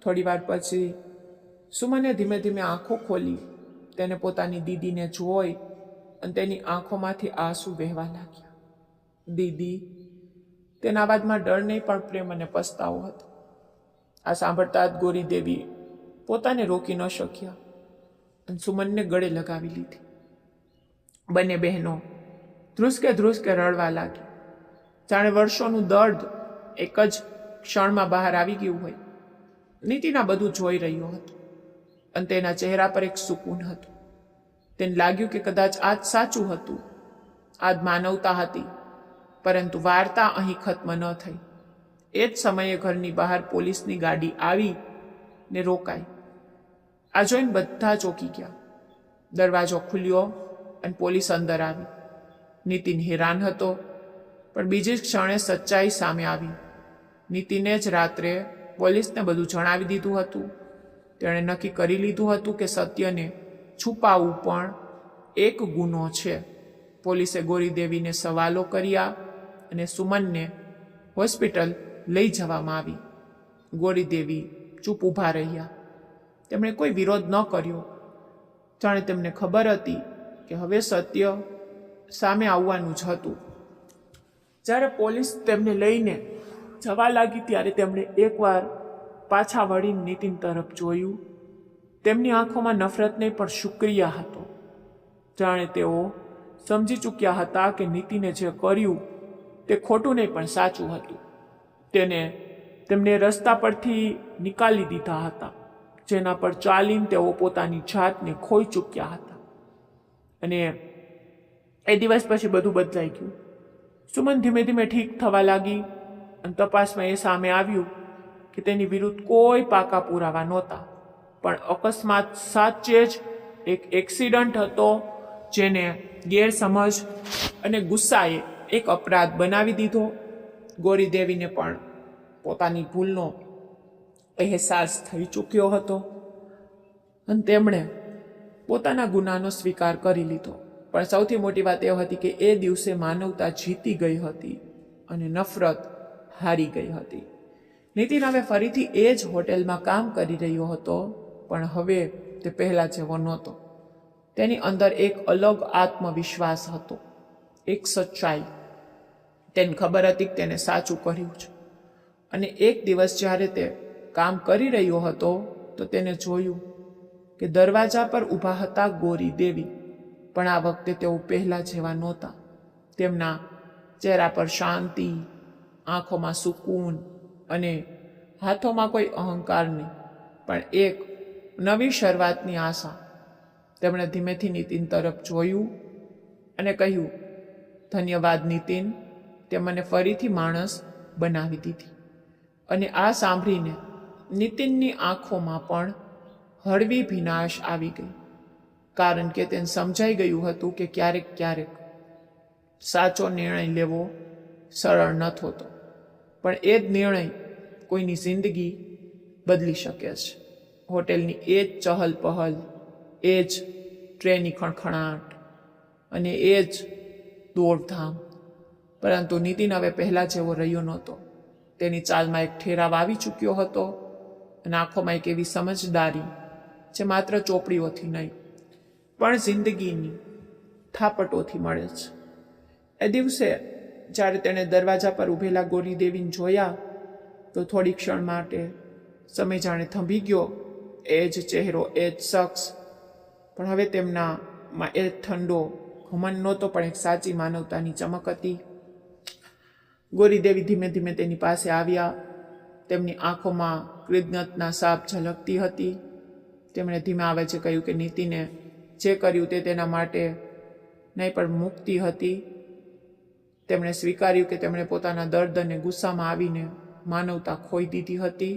થોડી વાર પછી સુમને ધીમે ધીમે આંખો ખોલી. તેને પોતાની દીદીને જોઈ અને તેની આંખોમાંથી આંસુ વહેવા લાગ્યા. દીદી, તેના અવાજમાં ડર નહીં પણ પ્રેમ અને પસ્તાવો હતો. આ સાંભળતા જ ગોરીદેવી પોતાને રોકી ન શક્યા અને સુમનને ગળે લગાવી લીધી. બંને બહેનો ધ્રુસકે ધ્રુસકે રડવા લાગી. જાણે વર્ષોનું દર્દ એક જ ક્ષણમાં બહાર આવી ગયું હોય. નીતિના બધું જોઈ રહ્યો હતો અને તેના ચહેરા પર એક સુકૂન હતું. તેને લાગ્યું કે કદાચ આ જ સાચું હતું, આ જ માનવતા હતી. પરંતુ વાર્તા અહીં ખત્મ ન થઈ. એ જ સમયે ઘરની બહાર પોલીસની ગાડી આવી ને રોકાઈ. આ જોઈને બધા ચોંકી ગયા. દરવાજો ખુલ્યો અને પોલીસ અંદર આવી. નીતિન હેરાન હતો, પણ બીજી જ ક્ષણે સચ્ચાઈ સામે આવી. નીતિને જ રાત્રે પોલીસને બધું જણાવી દીધું હતું. તેણે નક્કી કરી લીધું હતું કે સત્યને છુપાવવું પણ એક ગુનો છે. પોલીસે ગોરીદેવીને સવાલો કર્યા અને સુમનને હોસ્પિટલ લઈ જવામાં આવી. ગોરીદેવી ચૂપ ઊભા રહ્યા. તેમણે કોઈ વિરોધ ન કર્યો. જાણે તેમને ખબર હતી કે હવે સત્ય સામે આવવાનું જ હતું. જ્યારે પોલીસ તેમને લઈને જવા લાગી ત્યારે તેમણે એકવાર પાછા વળીને નીતિન તરફ જોયું. તેમની આંખોમાં નફરત નહીં પણ શુક્રિયા હતો. જાણે તેઓ સમજી ચૂક્યા હતા કે નીતિને જે કર્યું તે ખોટું નહીં પણ સાચું હતું. તેમને રસ્તા પરથી નિકાલી દીધા હતા, જેના પર ચાલીને તેઓ પોતાની જાતને ખોઈ ચૂક્યા હતા. અને એ દિવસ પછી બધું બદલાઈ ગયું. સુમન ધીમે ધીમે ઠીક થવા લાગી અને તપાસમાં એ સામે આવ્યું કે તેની વિરુદ્ધ કોઈ પાકા પુરાવા નહોતા, પણ અકસ્માત સાચે જ એક એક્સિડન્ટ હતો, જેને ગેરસમજ અને ગુસ્સાએ એક અપરાધ બનાવી દીધો. ગોરીદેવીને પણ પોતાની ભૂલનો અહેસાસ થઈ ચૂક્યો હતો અને તેમણે પોતાના ગુનાનો સ્વીકાર કરી લીધો. પણ સૌથી મોટી વાત એ હતી કે એ દિવસે માનવતા જીતી ગઈ હતી અને નફરત હારી ગઈ હતી. નીતિન હવે ફરીથી એ જ હોટેલમાં કામ કરી રહ્યો હતો, પણ હવે તે પહેલા જેવો નહોતો. તેની અંદર એક અલગ આત્મવિશ્વાસ હતો, એક સચ્ચાઈ. તેને ખબર હતી કે તેને સાચું કર્યું છે. અને એક દિવસ જ્યારે તે કામ કરી રહ્યો હતો તો તેને જોયું કે દરવાજા પર ઊભા હતા ગોરી દેવી, પણ આ વખતે તેઓ પહેલા જેવા નહોતા. તેમના ચહેરા પર શાંતિ, આંખોમાં સુકૂન અને હાથોમાં કોઈ અહંકાર નહીં, પણ એક નવી શરૂઆતની આશા. તેમણે ધીમેથી નીતિન તરફ જોયું અને કહ્યું, ધન્યવાદ નીતિન, તે મને ફરીથી માણસ બનાવી દીધી. અને આ સાંભળીને નીતિનની આંખોમાં પણ હળવી ભીનાશ આવી ગઈ, કારણ કે તેને સમજાઈ ગયું હતું કે ક્યારેક ક્યારેક સાચો નિર્ણય લેવો સરળ ન થતો, પણ એ જ નિર્ણય કોઈની જિંદગી બદલી શકે છે. હોટેલની એ જ ચહલ પહલ, એ જ ટ્રેનની ખણખણાટ અને એ જ દોડધામ, પરંતુ નીતિન હવે પહેલા જેવો રહ્યો નહોતો. તેની ચાલમાં એક ઠેરાવ આવી ચૂક્યો હતો અને આંખોમાં એક એવી સમજદારી જે માત્ર ચોપડીઓથી નહીં પણ જિંદગીની થાપટોથી મળે છે. એ દિવસે જ્યારે તેણે દરવાજા પર ઊભેલા ગોરીદેવીને જોયા તો થોડી ક્ષણ માટે સમય જાણે થંભી ગયો. એ જ ચહેરો, એ જ શખ્સ, પણ હવે તેમનામાં એ ઠંડો ઘમંડ નહોતો, પણ એક સાચી માનવતાની ચમક હતી. ગોરીદેવી ધીમે ધીમે તેની પાસે આવ્યા. તેમની આંખોમાં કૃતજ્ઞતાના સાપ ઝલકતી હતી. તેમણે ધીમે આવાજે કહ્યું કે નીતિને જે કર્યું તે તેના માટે નહીં પણ મુક્તિ હતી. તેમણે સ્વીકાર્યું કે તેમણે પોતાના દર્દ અને ગુસ્સામાં આવીને માનવતા ખોઈ દીધી હતી,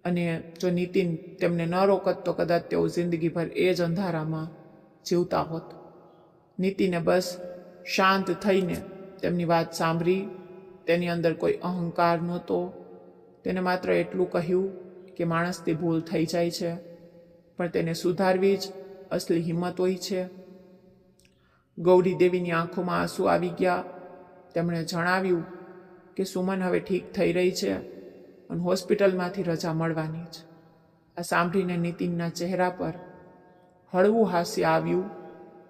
અને જો નીતિન તેમને ન રોકત તો કદાચ તેઓ જિંદગીભર એ જ અંધારામાં જીવતા હોત. નીતિને બસ શાંત થઈને તેમની વાત સાંભળી. તેની અંદર કોઈ અહંકાર નહોતો. તેને માત્ર એટલું કહ્યું કે માણસથી ભૂલ થઈ જાય છે, પણ તેને સુધારવી જ અસલી હિંમત હોય છે. ગૌરી દેવીની આંખોમાં આંસુ આવી ગયા. તેમણે જણાવ્યું કે સુમન હવે ઠીક થઈ રહી છે અને હોસ્પિટલમાંથી રજા મળવાની છે. આ સાંભળીને નીતિનના ચહેરા પર હળવું હાસ્ય આવ્યું.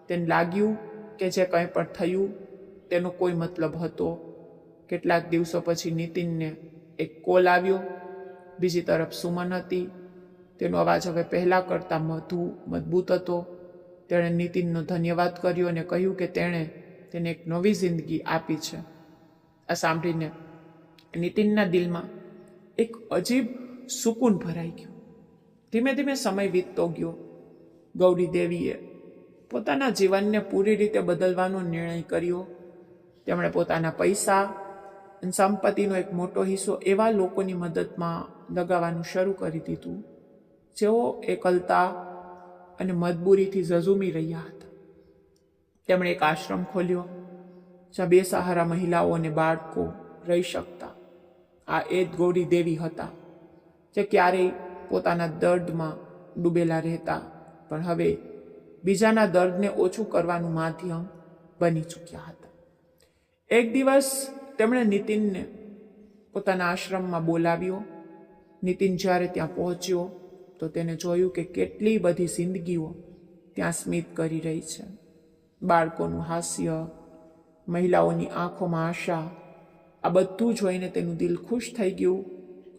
તેને લાગ્યું કે જે કંઈ પણ થયું તેનો કોઈ મતલબ હતો. કેટલાક દિવસો પછી નીતિનને એક કોલ આવ્યો. બીજી તરફ સુમન હતી. તેનો અવાજ હવે પહેલાં કરતાં વધુ મજબૂત હતો. તેણે નીતિનનો ધન્યવાદ કર્યો અને કહ્યું કે તેણે તેને એક નવી જિંદગી આપી છે. આ સાંભળીને નીતિનના દિલમાં એક અજીબ સુકૂન ભરાઈ ગયું. ધીમે ધીમે સમય વીતતો ગયો. ગૌરી દેવીએ પોતાના જીવનને પૂરી રીતે બદલવાનો નિર્ણય કર્યો. તેમણે પોતાના પૈસા અને સંપત્તિનો એક મોટો હિસ્સો એવા લોકોની મદદમાં લગાવવાનું શરૂ કરી દીધું જેઓ એકલતા અને મજબૂરીથી ઝઝૂમી રહ્યા હતા. તેમણે એક આશ્રમ ખોલ્યો જ્યાં બેસહારા મહિલાઓ અને બાળકો રહી શકતા. આ એ જ ગૌરી દેવી હતા જે ક્યારેય પોતાના દર્દમાં ડૂબેલા રહેતા પણ હવે બીજાના દર્દને ઓછું કરવાનું માધ્યમ બની ચૂક્યા હતા. એક દિવસ તેમણે નીતિનને પોતાના આશ્રમમાં બોલાવ્યો. નીતિન જ્યારે ત્યાં પહોંચ્યો તો તેને જોયું કે કેટલી બધી જિંદગીઓ ત્યાં સ્મિત કરી રહી છે. બાળકોનું હાસ્ય, મહિલાઓની આંખોમાં આશા, આ બધું જોઈને તેનું દિલ ખુશ થઈ ગયું.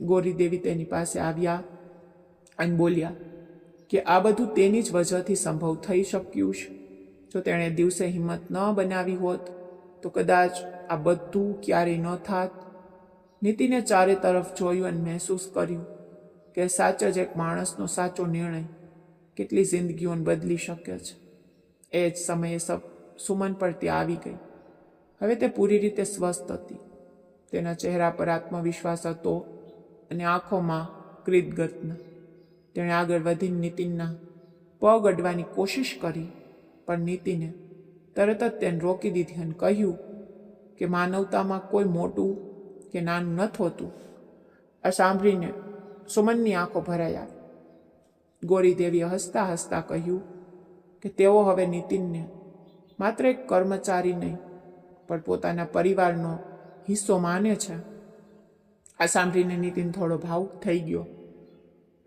ગૌરી દેવી તેની પાસે આવ્યા અને બોલ્યા કે આ બધું તેની જ વજહથી સંભવ થઈ શક્યું છે. જો તેણે દિવસે હિંમત ન બનાવી હોત તો કદાચ આ બધું ક્યારેય ન થાત. નીતિને ચારે તરફ જોયું અને મહેસૂસ કર્યું કે સાચ જ એક માણસનો સાચો નિર્ણય કેટલી જિંદગીઓને બદલી શકે છે. એ જ સમયે સુમન પર ત્યાં આવી ગઈ. હવે તે પૂરી રીતે સ્વસ્થ હતી. તેના ચહેરા પર આત્મવિશ્વાસ હતો અને આંખોમાં કૃતજ્ઞતા. તેણે આગળ વધીને નીતિનના પગ અડવાની કોશિશ કરી પણ નીતિને તરત જ તેને રોકી દીધી અને કહ્યું કે માનવતામાં કોઈ મોટું કે નાનું નથી હોતું. આ સાંભળીને સુમનની આંખો ભરાઈ આવી. ગૌરી દેવીએ હસતા હસતા કહ્યું કે તેઓ હવે નીતિનને માત્ર એક કર્મચારી નહીં પણ પોતાના પરિવારનો હિસ્સો માને છે. આ સાંભળીને નીતિન થોડો ભાવુક થઈ ગયો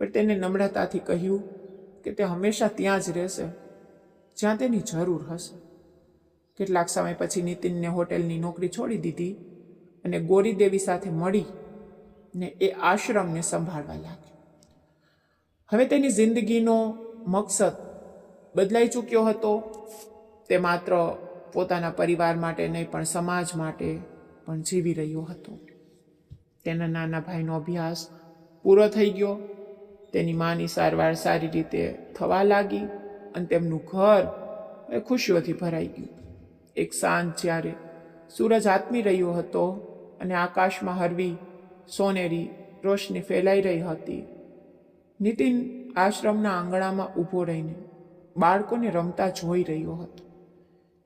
પણ તેને નમ્રતાથી કહ્યું કે તે હંમેશા ત્યાં જ રહેશે જ્યાં તેની જરૂર હશે. કેટલાક સમય પછી નીતિનને હોટેલની નોકરી છોડી દીધી અને ગૌરી દેવી સાથે મળી ને એ આશ્રમને સંભાળવા લાગ્યો. હવે તેની જિંદગીનો મકસદ બદલાઈ ચૂક્યો હતો. તે માત્ર પોતાના પરિવાર માટે નહીં પણ સમાજ માટે પણ જીવી રહ્યો હતો. તેના નાના ભાઈનો અભ્યાસ પૂરો થઈ ગયો. તેની માની સારવાર સારી રીતે થવા લાગી અને તેમનું ઘર ખુશીઓથી ભરાઈ ગયું. એક સાંજ જ્યારે સૂરજ આથમી રહ્યો હતો અને આકાશમાં હળવી સોનેરી રોશની ફેલાઈ રહી હતી, નીતિન આશ્રમના આંગણામાં ઊભો રહીને બાળકોને રમતા જોઈ રહ્યો હતો.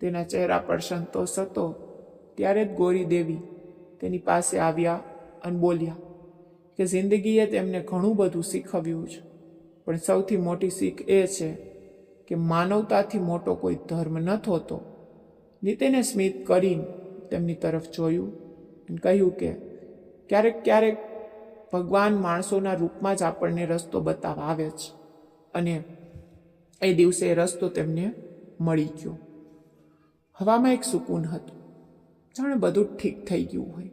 તેના ચહેરા પર સંતોષ હતો. ત્યારે જ ગૌરી દેવી તેની પાસે આવ્યા અને બોલ્યા કે જિંદગીએ તેમને ઘણું બધું શીખવ્યું છે પણ સૌથી મોટી શીખ એ છે કે માનવતાથી મોટો કોઈ ધર્મ નથી હોતો. નીતિને સ્મિત કરીને તેમની તરફ જોયું અને કહ્યું કે ક્યારેક ક્યારેક ભગવાન માણસોના રૂપમાં જ આપણને રસ્તો બતાવવા આવે છે અને એ દિવસે એ રસ્તો તેમને મળી ગયો. હવામાં એક સુકૂન હતું. જાણે બધું ઠીક થઈ ગયું હોય,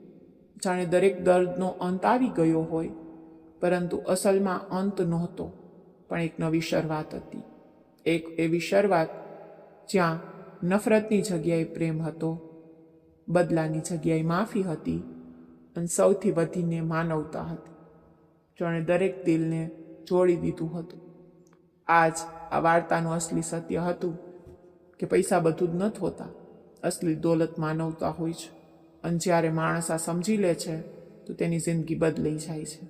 જાણે દરેક દર્દનો અંત આવી ગયો હોય. પરંતુ અસલમાં અંત નહોતો પણ એક નવી શરૂઆત હતી. એક એવી શરૂઆત જ્યાં નફરતની જગ્યાએ પ્રેમ હતો, બદલાની જગ્યાએ માફી હતી અને સૌથી વધીને માનવતા હતી. જાણે દરેક દિલને જોડી દીધું હતું. આજ આ વાર્તાનું અસલી સત્ય હતું કે પૈસા બધું જ નથી હોતા. અસલી દોલત માનવતા હોય છે અને જ્યારે માણસ આ સમજી લે છે તો તેની જિંદગી બદલાઈ જાય છે.